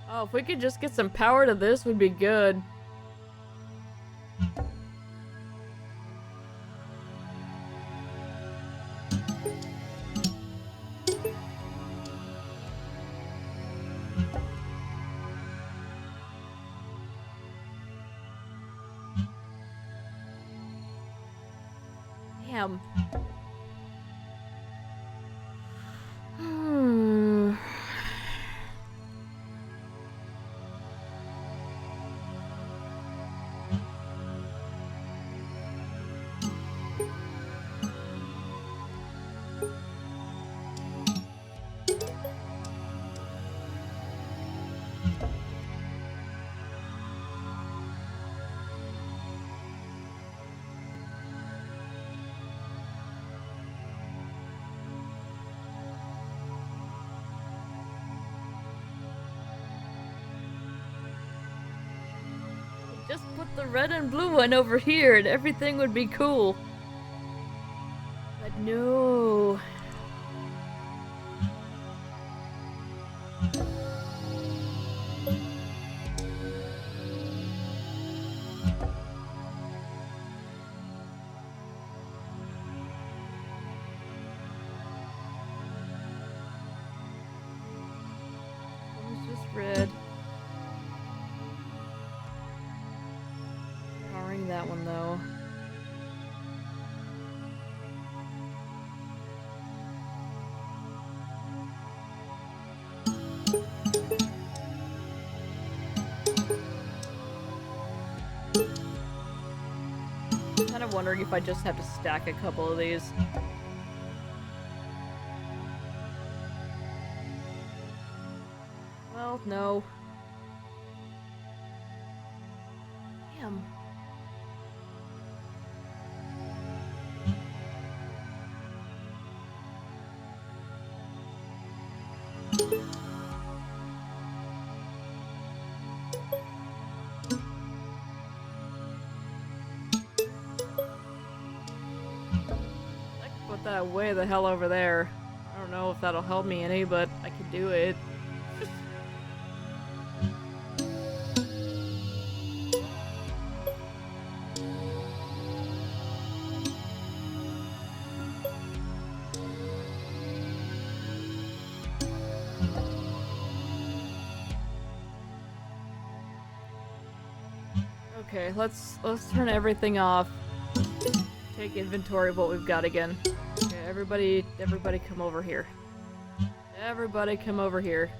Oh, if we could just get some power to this, would be good. Damn. Just put the red and blue one over here and everything would be cool. But no. though. Kind of wondering if I just have to stack a couple of these. Well, no. Damn. I can put that way the hell over there. I don't know if that'll help me any, but I can do it. Okay, let's turn everything off. Take inventory of what we've got again. Okay, everybody come over here. Everybody come over here.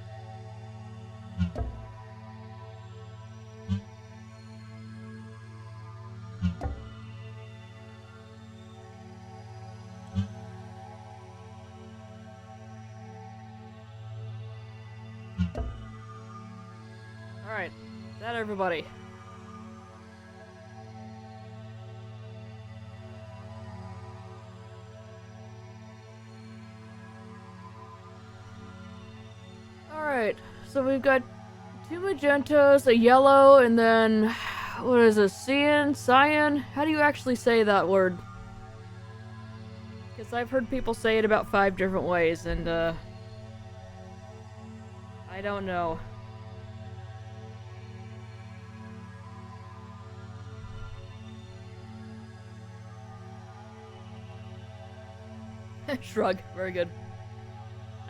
Alright, is that everybody? Alright, so we've got 2 magentas, a yellow, and then, what is this, cyan? How do you actually say that word? Because I've heard people say it about 5 different ways, and, I don't know. Shrug, very good.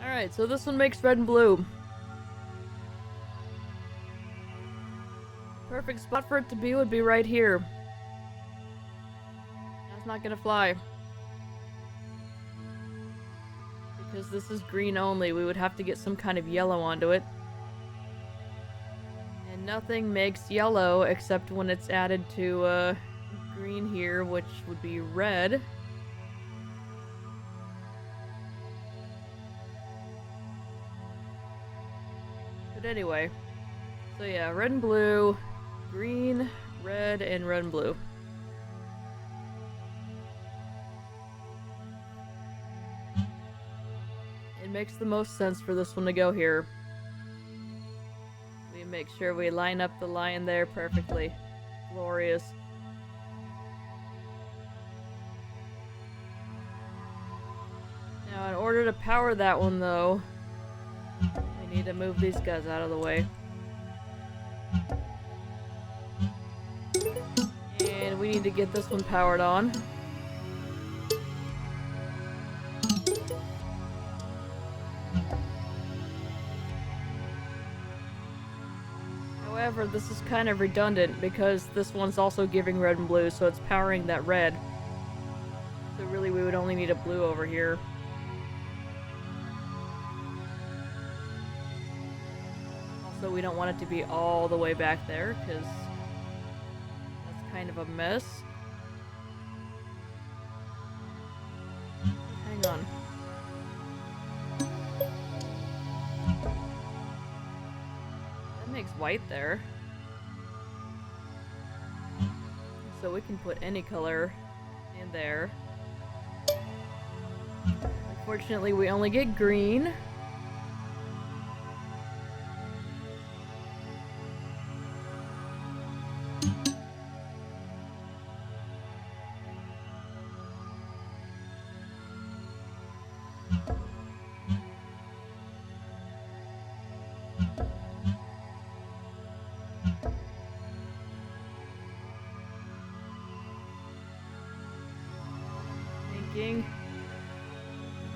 Alright, so this one makes red and blue. Perfect spot for it to be would be right here. That's not gonna fly. Because this is green only, we would have to get some kind of yellow onto it. And nothing makes yellow except when it's added to green here, which would be red. But anyway, so yeah, red and blue, green, red, and red and blue. It makes the most sense for this one to go here. We make sure we line up the line there perfectly. Glorious. Now, in order to power that one, though, we need to move these guys out of the way. And we need to get this one powered on. However, this is kind of redundant because this one's also giving red and blue, so it's powering that red. So really we would only need a blue over here. Also, we don't want it to be all the way back there because that's kind of a mess. Hang on. Makes white there. So we can put any color in there. Unfortunately, we only get green.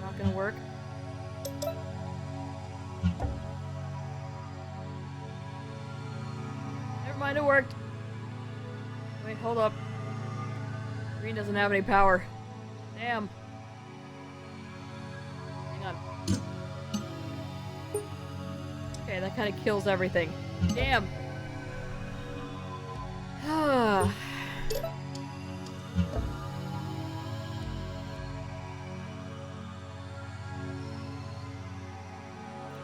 Not gonna work. Never mind, it worked. Wait, hold up. Green doesn't have any power. Damn. Hang on. Okay, that kind of kills everything. Damn.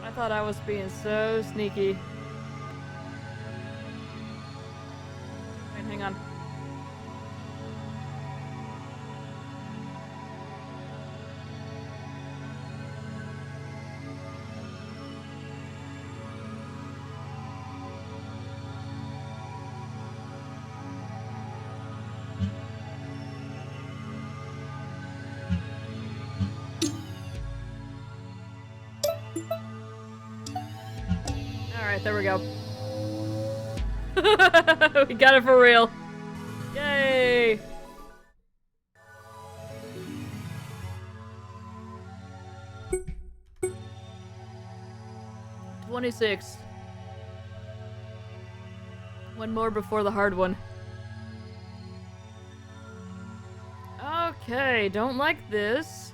I thought I was being so sneaky. Wait, hang on. Alright, there we go. We got it for real. Yay! $26. One more before the hard one. Okay, don't like this.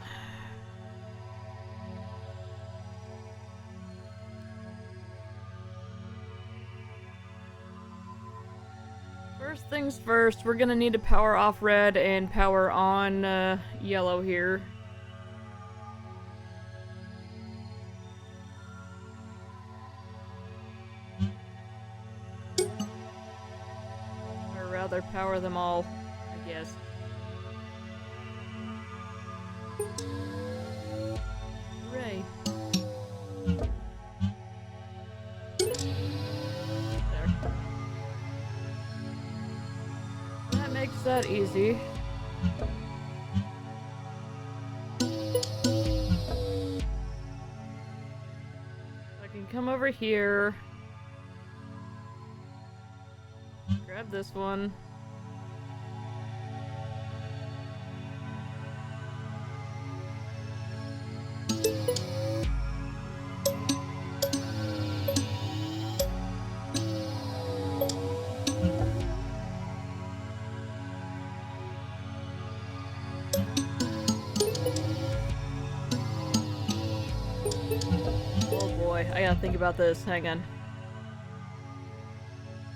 First things first, we're gonna need to power off red and power on yellow here. Or rather, power them all, I guess. Hooray. There. That makes that easy. I can come over here. Grab this one. Oh boy, I gotta think about this. Hang on.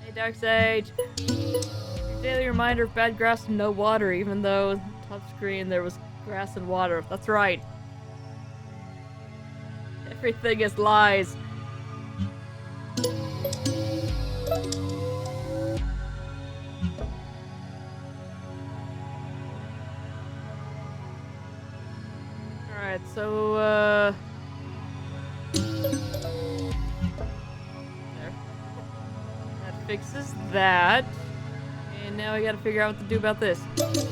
Hey, Dark Sage. Your daily reminder of bad grass and no water, even though top screen there was grass and water. That's right. Everything is lies. Alright, so, there. That fixes that. And now we gotta figure out what to do about this. It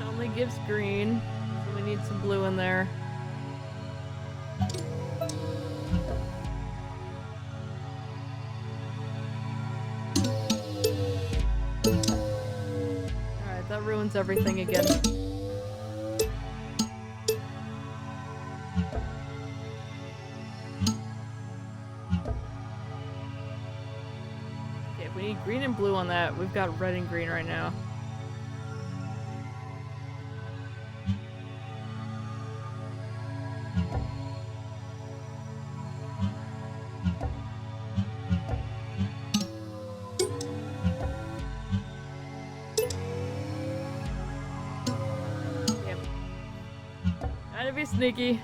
only gives green, so we need some blue in there. Alright, that ruins everything again. Okay, if we need green and blue on that, we've got red and green right now. Yep. Trying to be sneaky.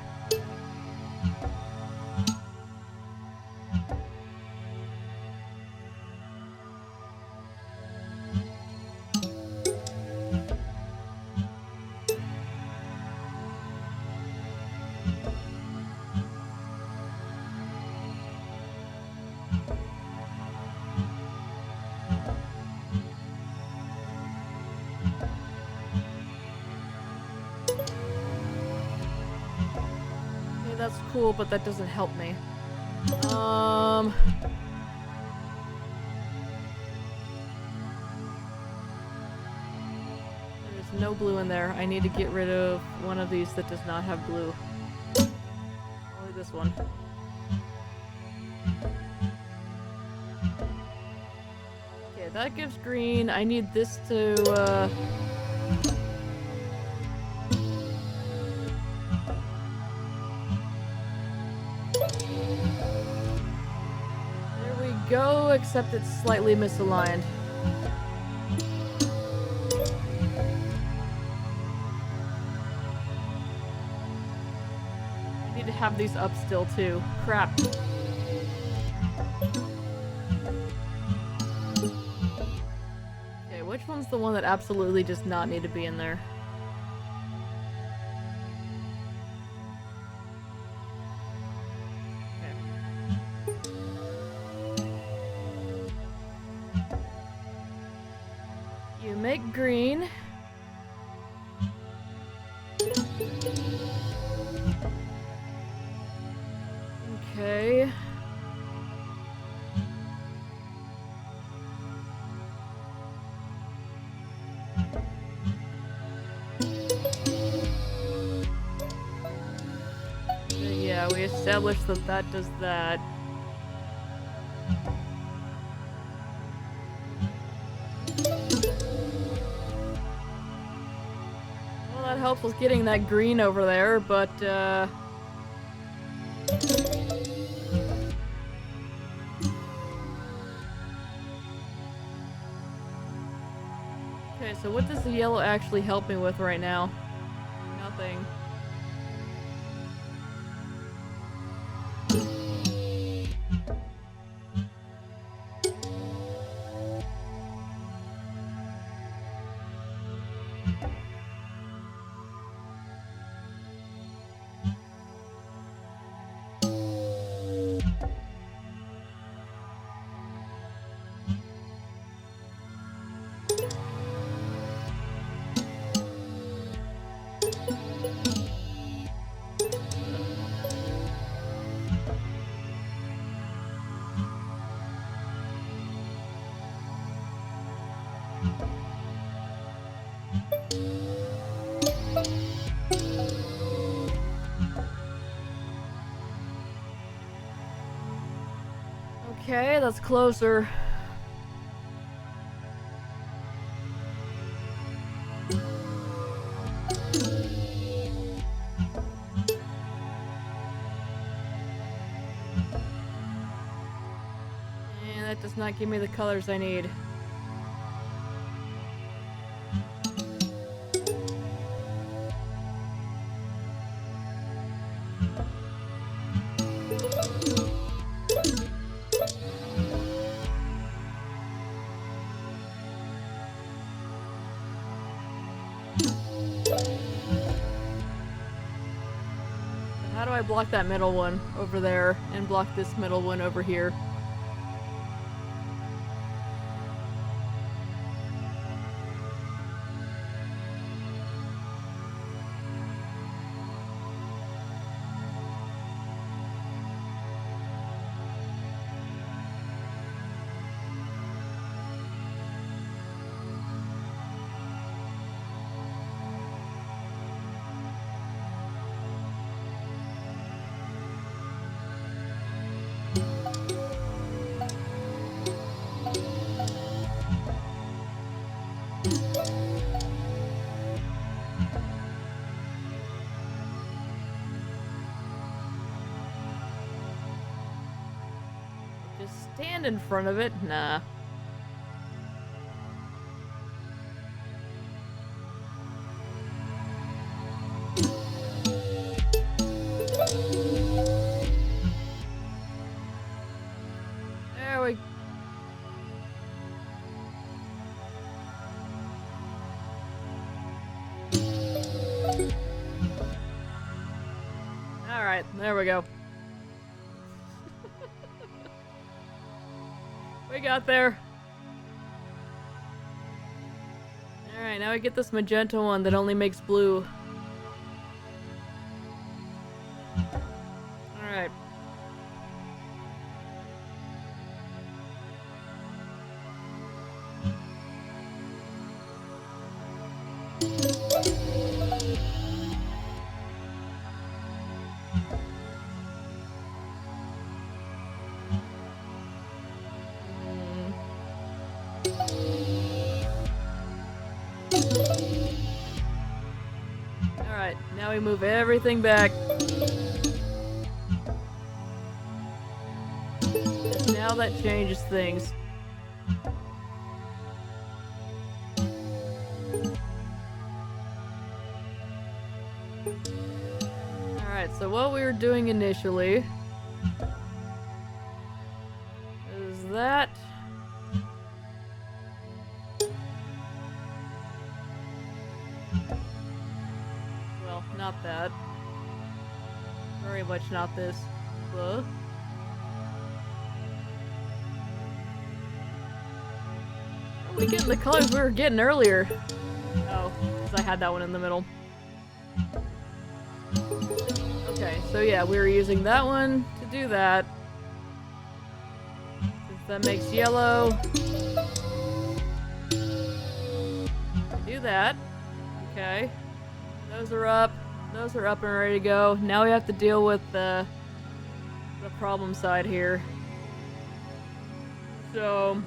Okay, that's cool, but that doesn't help me. There's no blue in there. I need to get rid of one of these that does not have blue. Only this one. Okay, that gives green. I need this to, There we go, except it's slightly misaligned. I need to have these up still, too. Crap. Okay, which one's the one that absolutely does not need to be in there? You make green. Okay. Yeah, we established that that does that. Well, that helps with getting that green over there, but, Okay, so what does the yellow actually help me with right now? Nothing. Okay, that's closer. And that does not give me the colors I need. How do I block that middle one over there and block this middle one over here? Just stand in front of it? Nah. There we... Alright, there we go. We got there. Alright, now we get this magenta one that only makes blue. Alright. we move everything back. Now that changes things. Alright, so what we were doing initially is that. Well, not that. Very much not this. Are we getting the colors we were getting earlier? Oh, because I had that one in the middle. Okay, so yeah, we were using that one to do that. Since that makes yellow. Do that. Okay. Those are up. Those are up and ready to go. Now we have to deal with the problem side here. So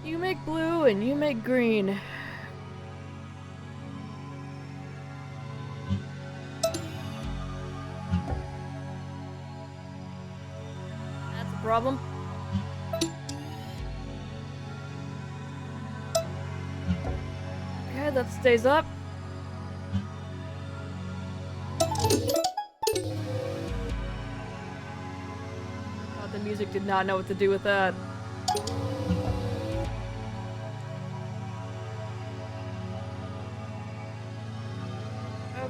you make blue and you make green. That's a problem. Okay, that stays up. God, the music did not know what to do with that.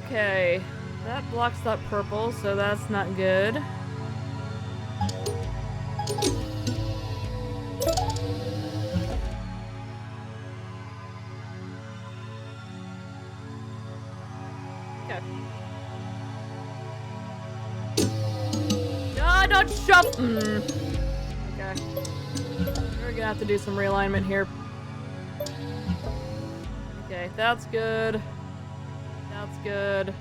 Okay, that blocks that purple, so that's not good. Okay. No, don't shove! Okay. We're gonna have to do some realignment here. Okay, that's good. That's good.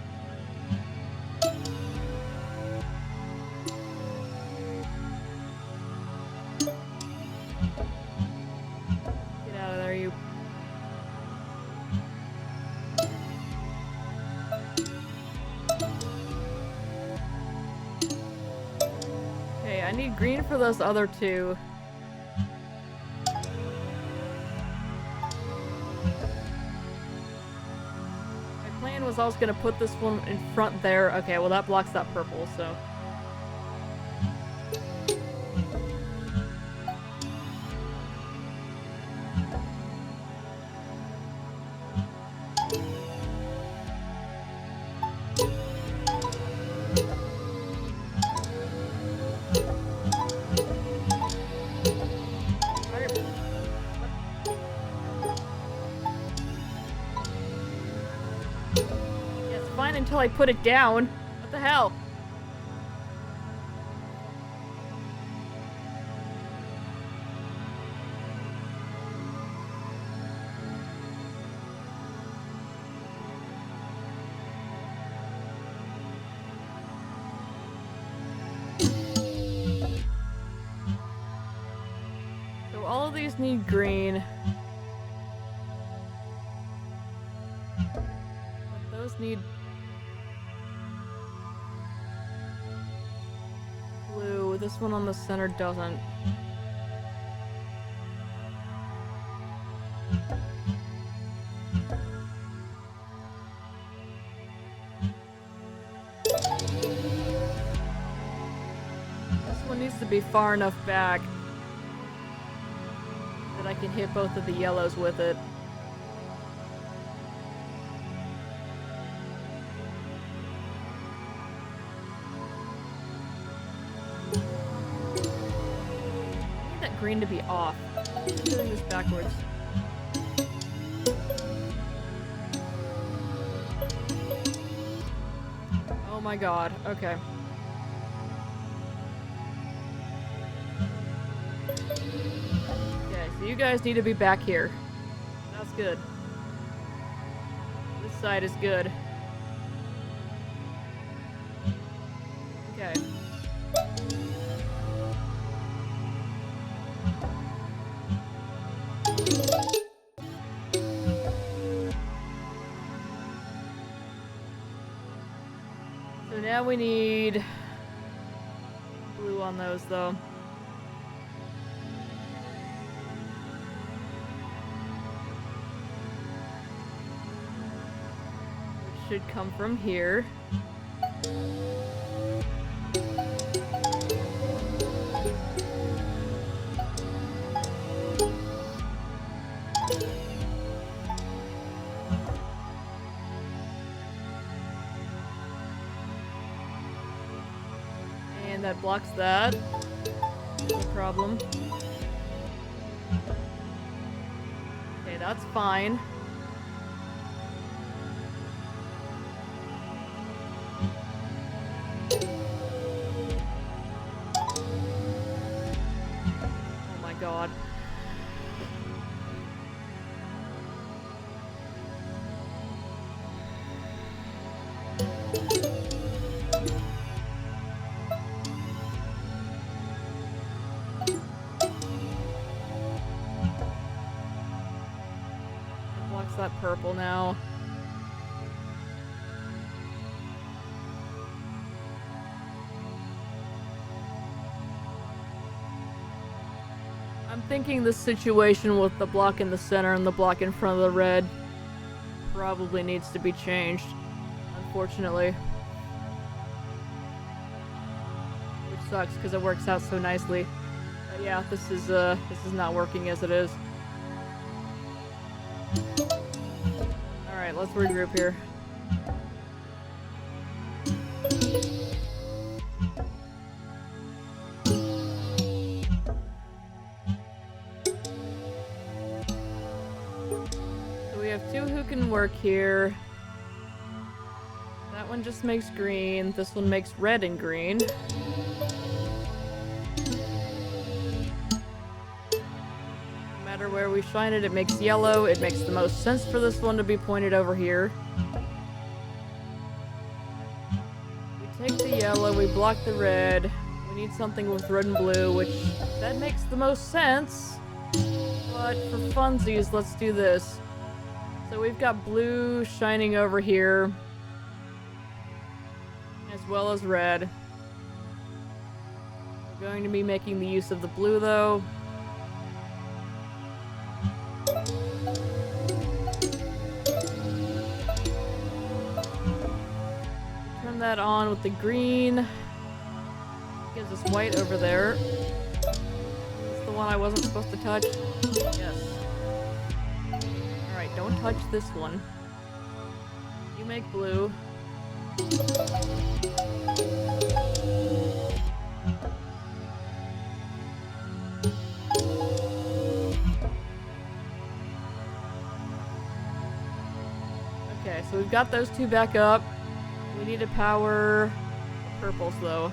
Get out of there, you. Okay, I need green for those other two. Was I was gonna put this one in front there. Okay, well that blocks that purple, so. Until I put it down. What the hell? So all of these need green. But those need blue. This one on the center doesn't. This one needs to be far enough back that I can hit both of the yellows with it. Green to be off. I'm doing this backwards. Oh my god, okay. Okay, so you guys need to be back here. That's good. This side is good. Okay. now we need blue on those, though. Which should come from here. That blocks that. No problem. Okay, that's fine. Oh my god. That purple now. I'm thinking the situation with the block in the center and the block in front of the red probably needs to be changed, unfortunately. Which sucks because it works out so nicely. But yeah, this is not working as it is. Alright, let's regroup here. So we have two who can work here. That one just makes green. This one makes red and green. Where we shine it, it makes yellow. It makes the most sense for this one to be pointed over here. We take the yellow, we block the red. We need something with red and blue, which that makes the most sense. But for funsies, let's do this. So we've got blue shining over here, as well as red. We're going to be making the use of the blue, though. Turn that on with the green. Gives us white over there. Is the one I wasn't supposed to touch? Yes. Alright, don't touch this one. You make blue. Okay, so we've got those two back up. We need to power the purples, though.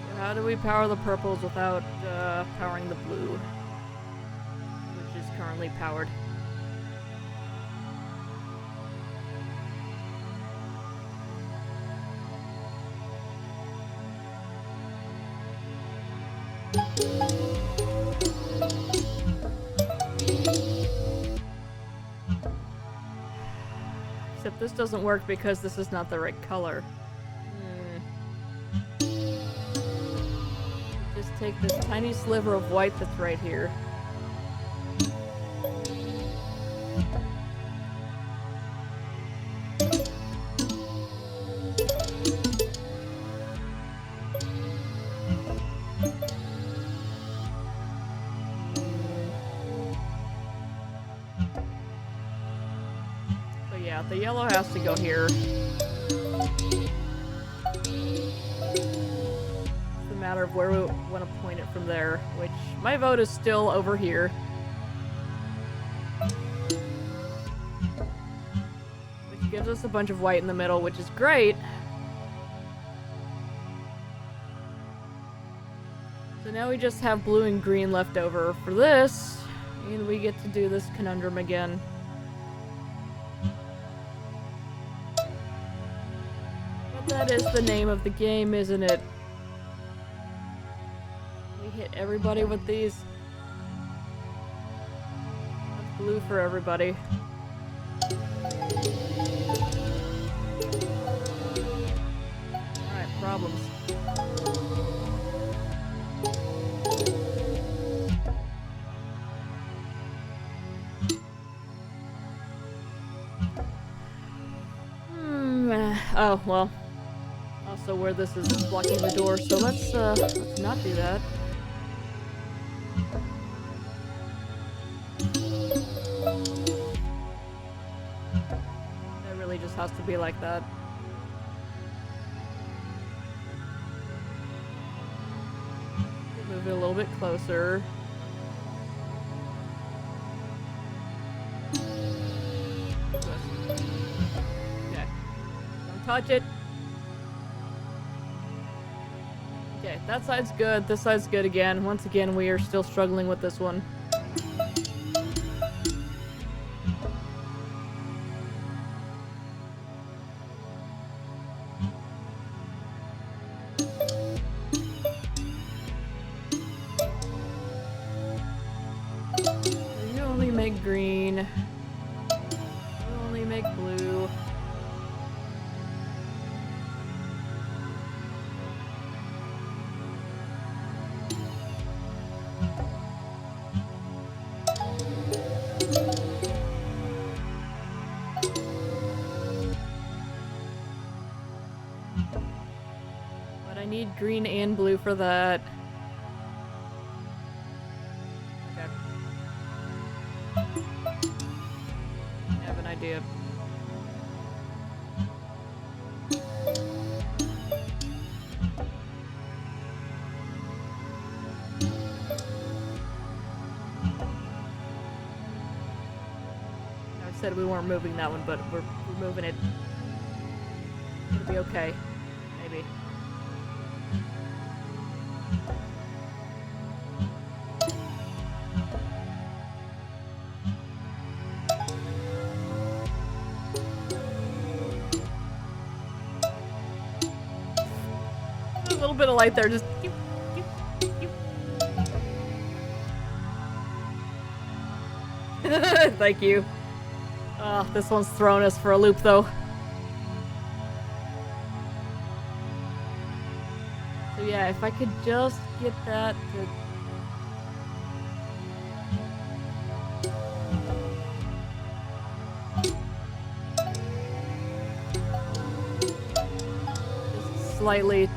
So how do we power the purples without powering the blue? Which is currently powered. Except this doesn't work because this is not the right color. Just take this tiny sliver of white that's right here. The yellow has to go here. It's a matter of where we want to point it from there, which my vote is still over here. Which gives us a bunch of white in the middle, which is great. So now we just have blue and green left over for this, and we get to do this conundrum again. That is the name of the game, isn't it? We hit everybody with these. That's blue for everybody. problems. Oh, well. Also where this is blocking the door, so let's not do that. It really just has to be like that. Move it a little bit closer. Okay. Don't touch it. Okay, that side's good. This side's good again. Once again, we are still struggling with this one. You only make green. You only make blue. But I need green and blue for that. Okay. I have an idea. I said we weren't moving that one, but we're moving it. It'll be okay. Maybe. A little bit of light there, just keep. Thank you. Oh, this one's thrown us for a loop, though. So yeah, if I could just get that to... just slightly...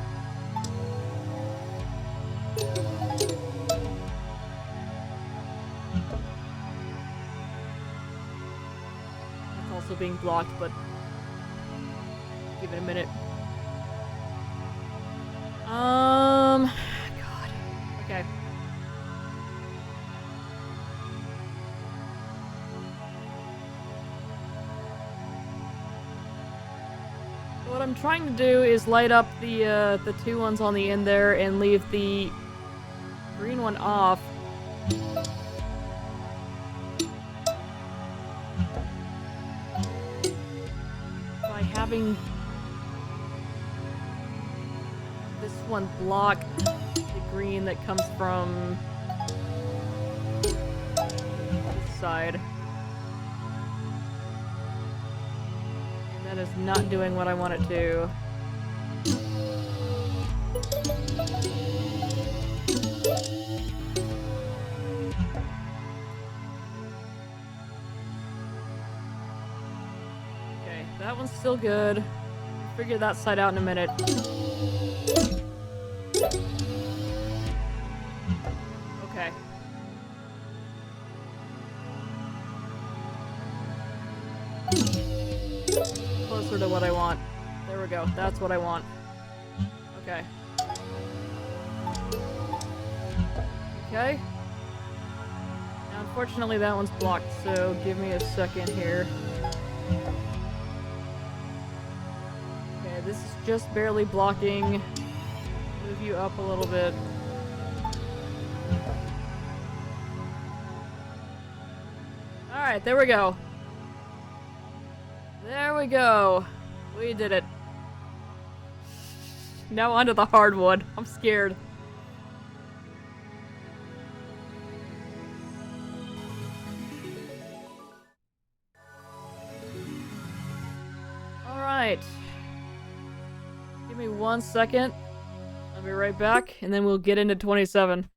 being blocked, but give it a minute. God. Okay. What I'm trying to do is light up the two ones on the end there and leave the green one off. Having this one block the green that comes from this side. And that is not doing what I want it to. That one's still good. Figure that side out in a minute. Okay. Closer to what I want. There we go. That's what I want. Okay. Okay. Now, unfortunately, that one's blocked, so give me a second here. This is just barely blocking. Move you up a little bit. Alright, there we go. There we go. We did it. Now onto the hardwood. I'm scared. Alright. Give me 1 second. I'll be right back, and then we'll get into 27.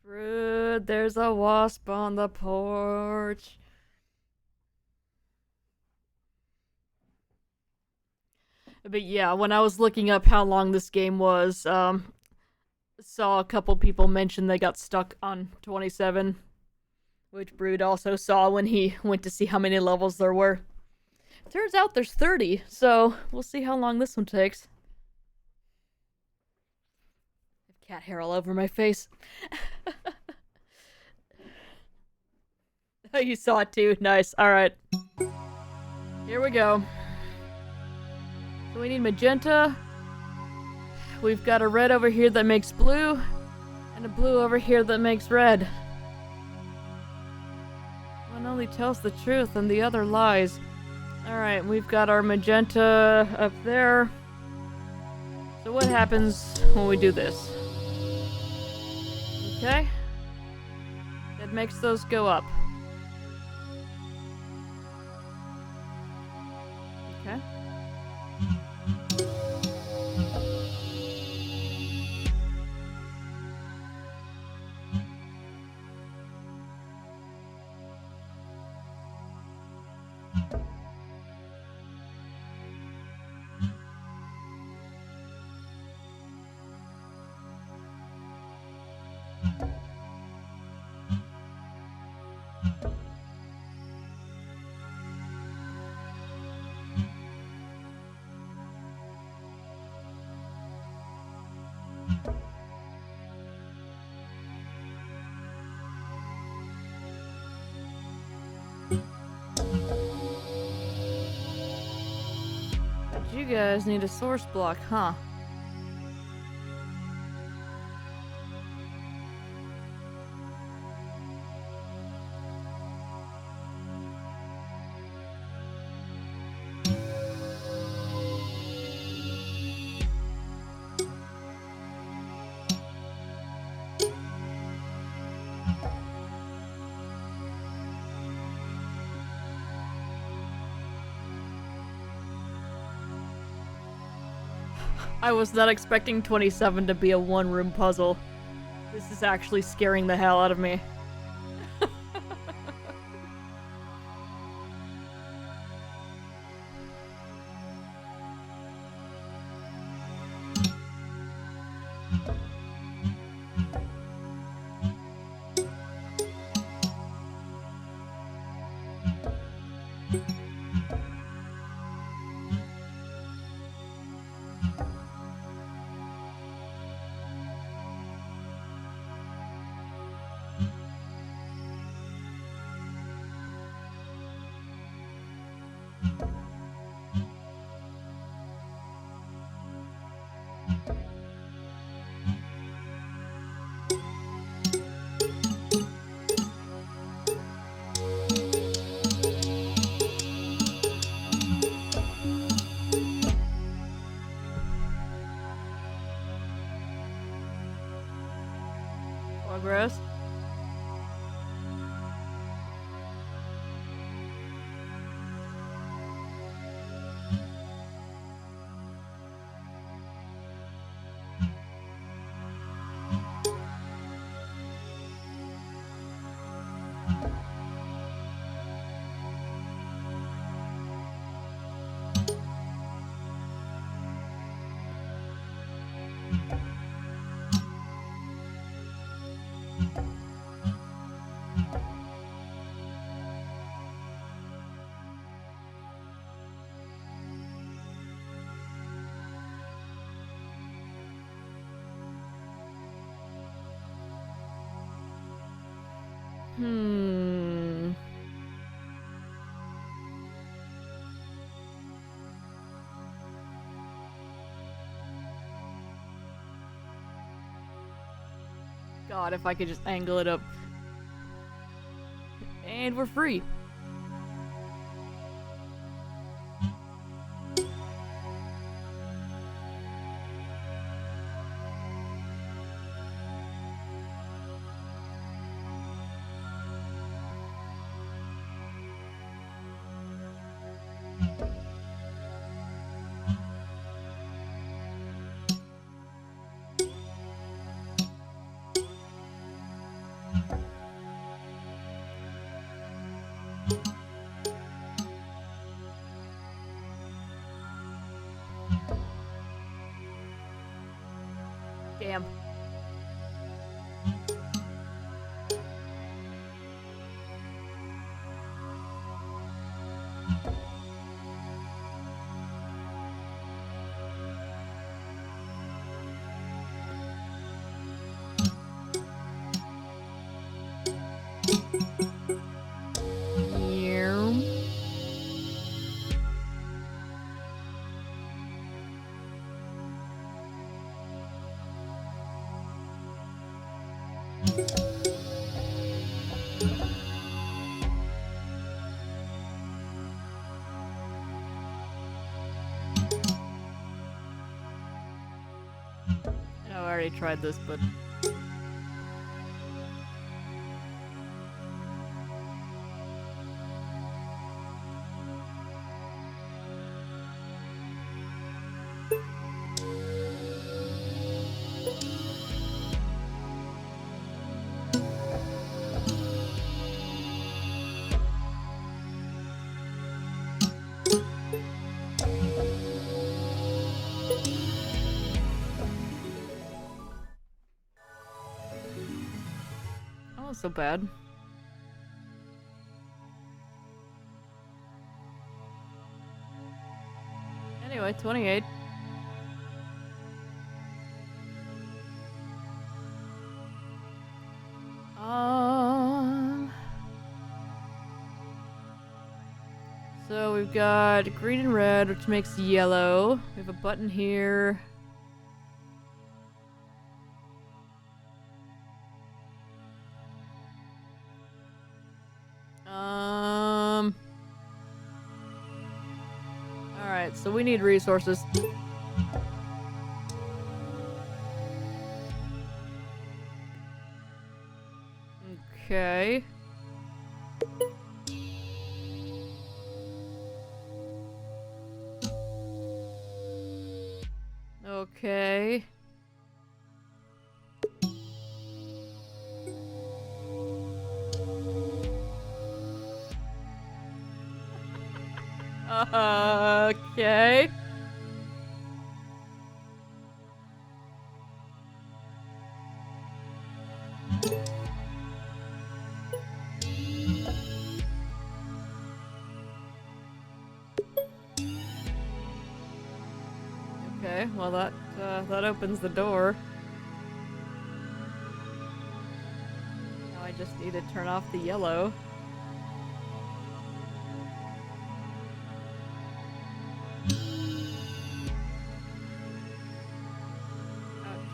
Rude, there's a wasp on the porch. But yeah, when I was looking up how long this game was, saw a couple people mention they got stuck on 27, which Brood also saw when he went to see how many levels there were. Turns out there's 30, so we'll see how long this one takes. I have cat hair all over my face. Oh, you saw it too. Nice. Alright. Here we go. So we need magenta. We've got a red over here that makes blue, and a blue over here that makes red. One only tells the truth and the other lies. Alright, we've got our magenta up there. So what happens when we do this? Okay. That makes those go up. Okay. But you guys need a source block, huh? I was not expecting 27 to be a one-room puzzle. This is actually scaring the hell out of me. Progress. God, if I could just angle it up. And we're free. Damn. I already tried this, but... Oh, so bad. Anyway, 28. So we've got green and red, which makes yellow. We have a button here. Alright, so we need resources. Okay. Okay. Okay. Okay, well that opens the door. Now I just need to turn off the yellow.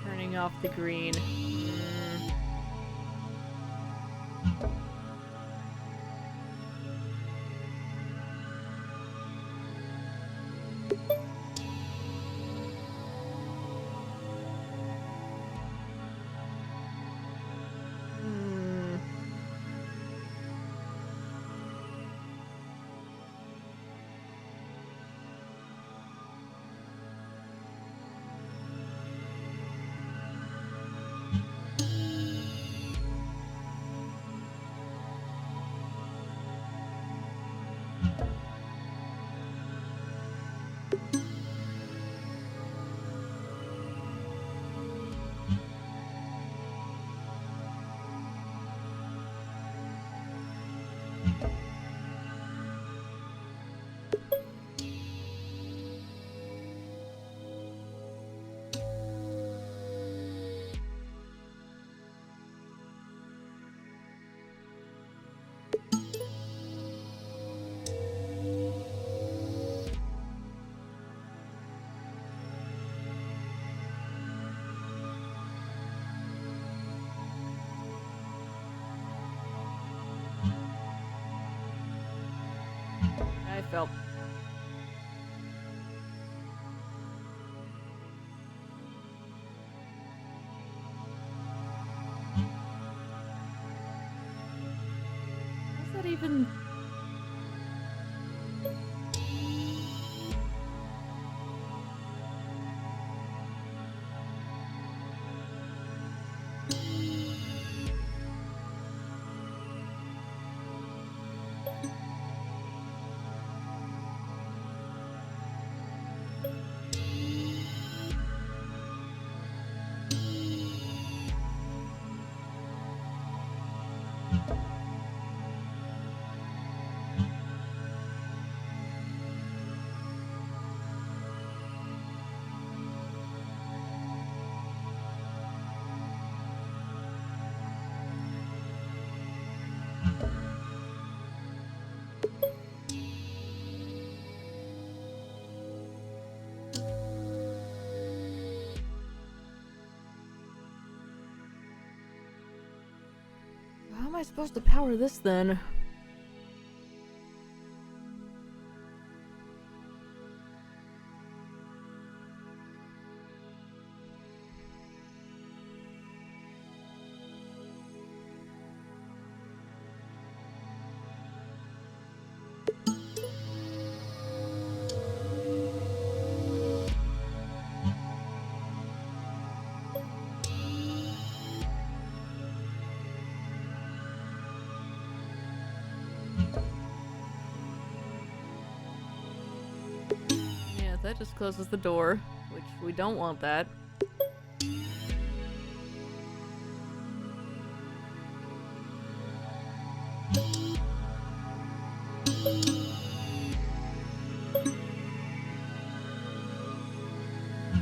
Turning off the green. I felt. How's that even? How am I supposed to power this then? Yeah, that just closes the door, which we don't want that.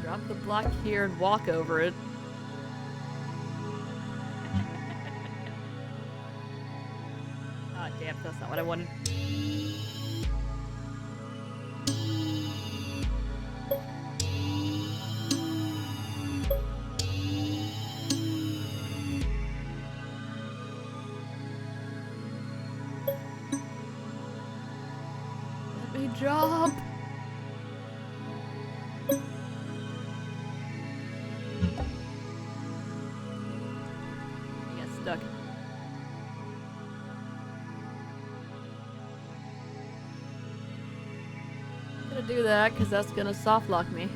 Drop the block here and walk over it. Ah, damn, that's not what I wanted. Let me drop. I got stuck. I'm gonna do that because that's gonna soft lock me.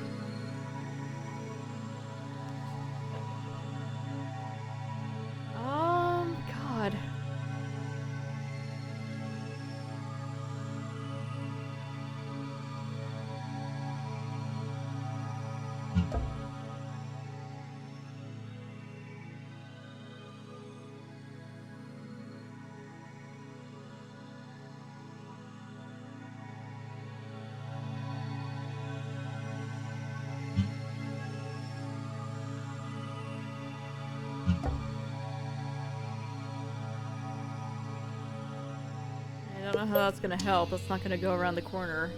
I don't know how that's gonna help. That's not gonna go around the corner.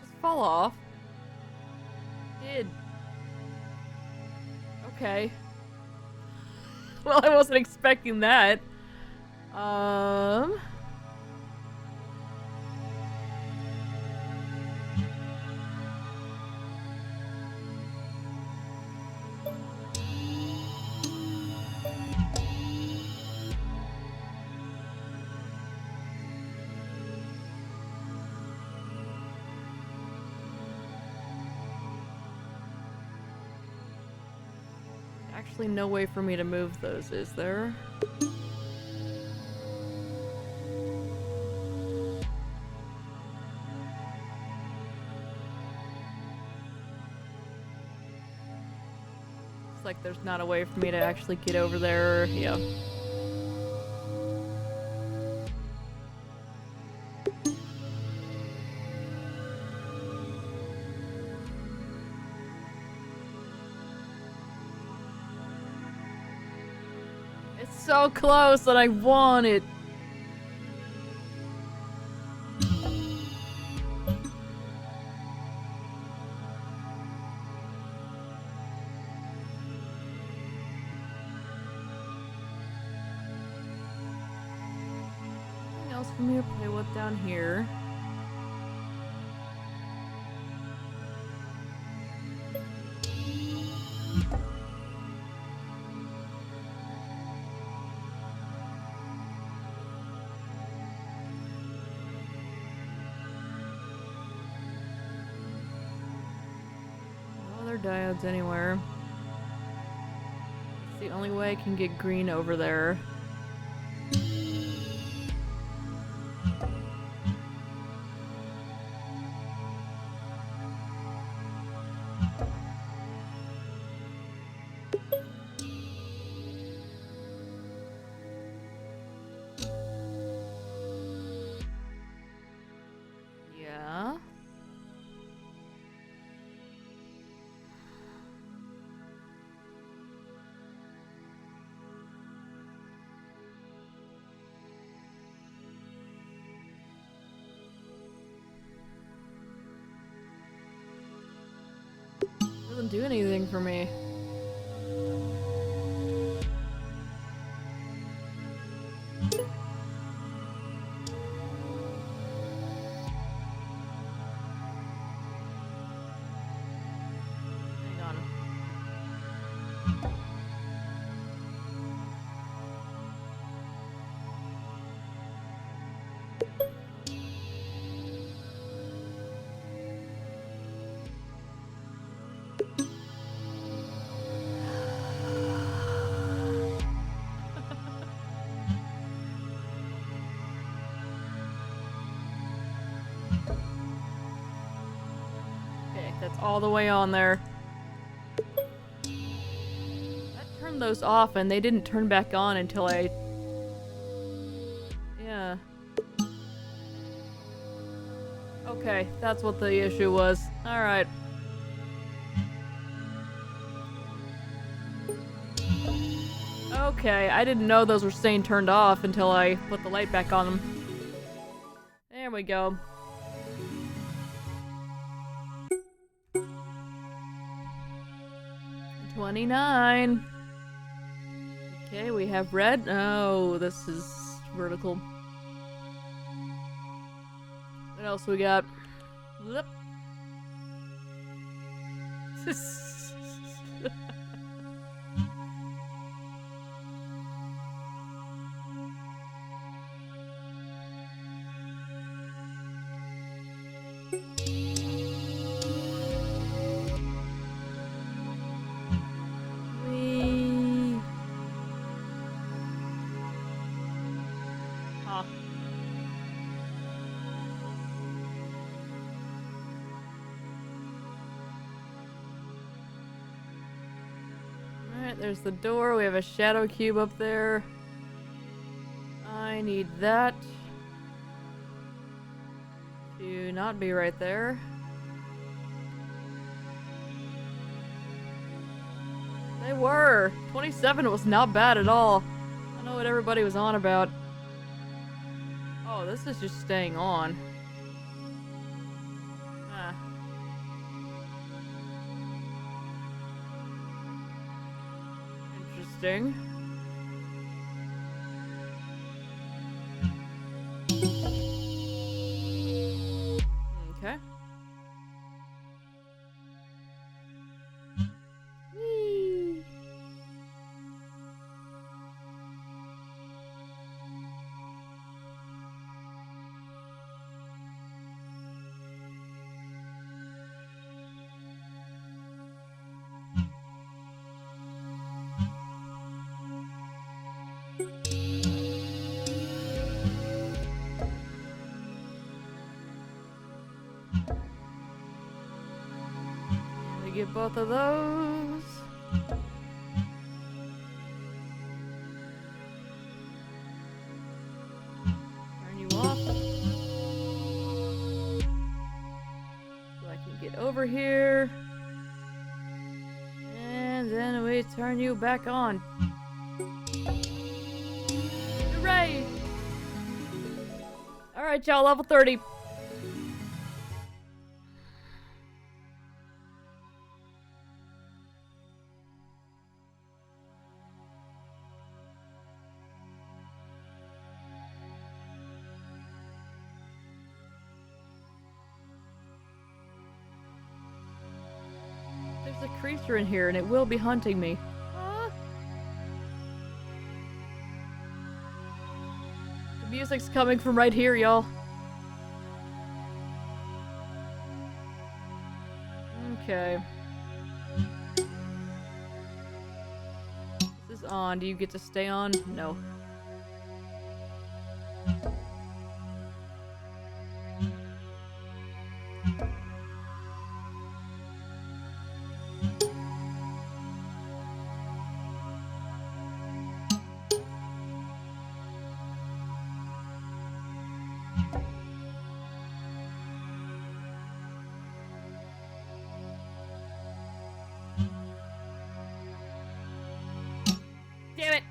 Just fall off. Did. Okay. Well, I wasn't expecting that. Actually, no way for me to move those, is there? Looks like there's not a way for me to actually get over there. Yeah. It's so close and I want it. Anything else for me to play with down here? Diodes anywhere. It's the only way I can get green over there. Yeah. Doesn't do anything for me. Hang on. That's all the way on there. I turned those off and they didn't turn back on until I... Yeah. Okay, that's what the issue was. Alright. Okay, I didn't know those were staying turned off until I put the light back on them. There we go. $29. Okay, we have red. Oh, this is vertical. What else we got? Whoop. Alright, there's the door. We have a shadow cube up there. I need that to not be right there. They were! 27 was not bad at all. I don't know what everybody was on about. Oh, this is just staying on. Ah. Interesting. Okay. Whee! Get both of those. Turn you off. So I can get over here. And then we turn you back on. Hooray! Alright, y'all, level 30. There's a creature in here and it will be hunting me. The music's coming from right here, y'all. Okay. This is on. Do you get to stay on? No. Damn it!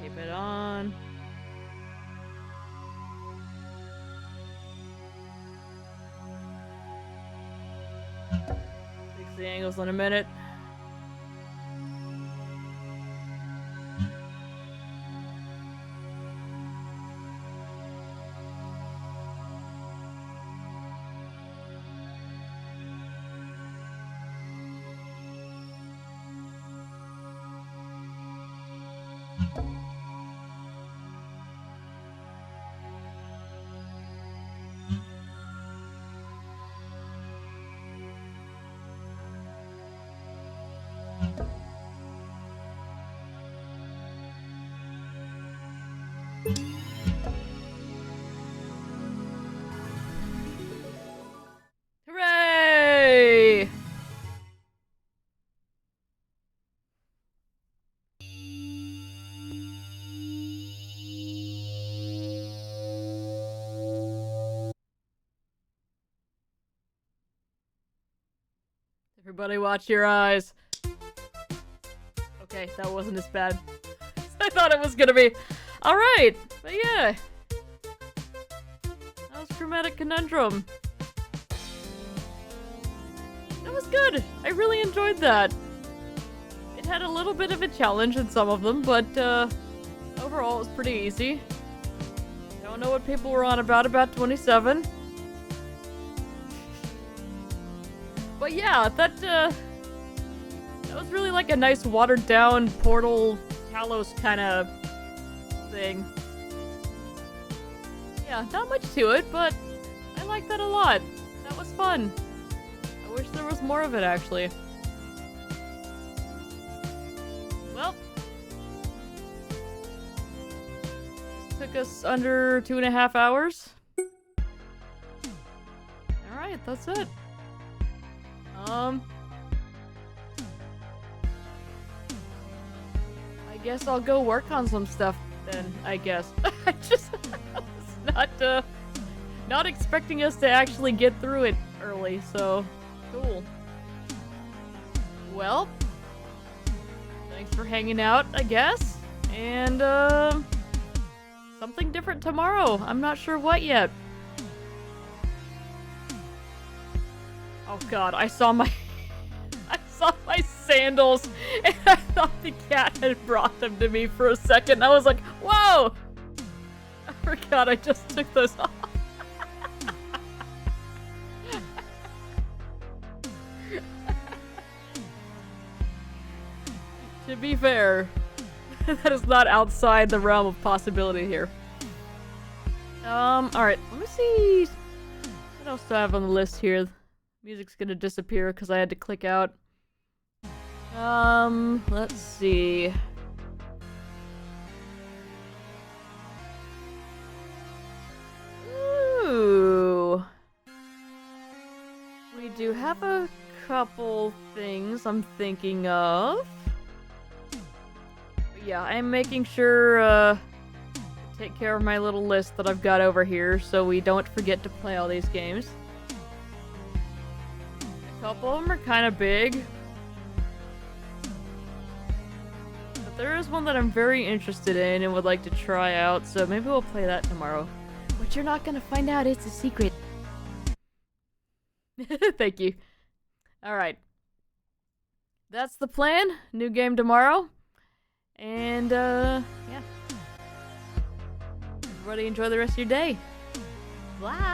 Keep it on. Fix the angles in a minute. Hooray! Everybody watch your eyes. Okay, that wasn't as bad as I thought it was gonna be. Alright, but yeah. That was Chromatic Conundrum. That was good. I really enjoyed that. It had a little bit of a challenge in some of them, but overall it was pretty easy. I don't know what people were on about 27. But yeah, that was really like a nice watered down Portal Talos kind of thing. Yeah, not much to it, but I like that a lot. That was fun. I wish there was more of it, actually. Well, this took us under 2.5 hours. Alright, that's it. I guess I'll go work on some stuff then, I guess. I just was not expecting us to actually get through it early, so cool. Well, thanks for hanging out, I guess. And something different tomorrow. I'm not sure what yet. Oh god, I saw my sandals and I thought the cat had brought them to me for a second. I was like, whoa! I forgot I just took those off. To be fair, that is not outside the realm of possibility here. Alright, let me see. What else do I have on the list here? Music's gonna disappear because I had to click out. Let's see. Ooh. We do have a couple things I'm thinking of. But yeah, I'm making sure, take care of my little list that I've got over here so we don't forget to play all these games. A couple of them are kind of big. But there is one that I'm very interested in and would like to try out, so maybe we'll play that tomorrow. But you're not gonna find out, it's a secret. Thank you. Alright. That's the plan. New game tomorrow. And, yeah. Everybody enjoy the rest of your day. Bye!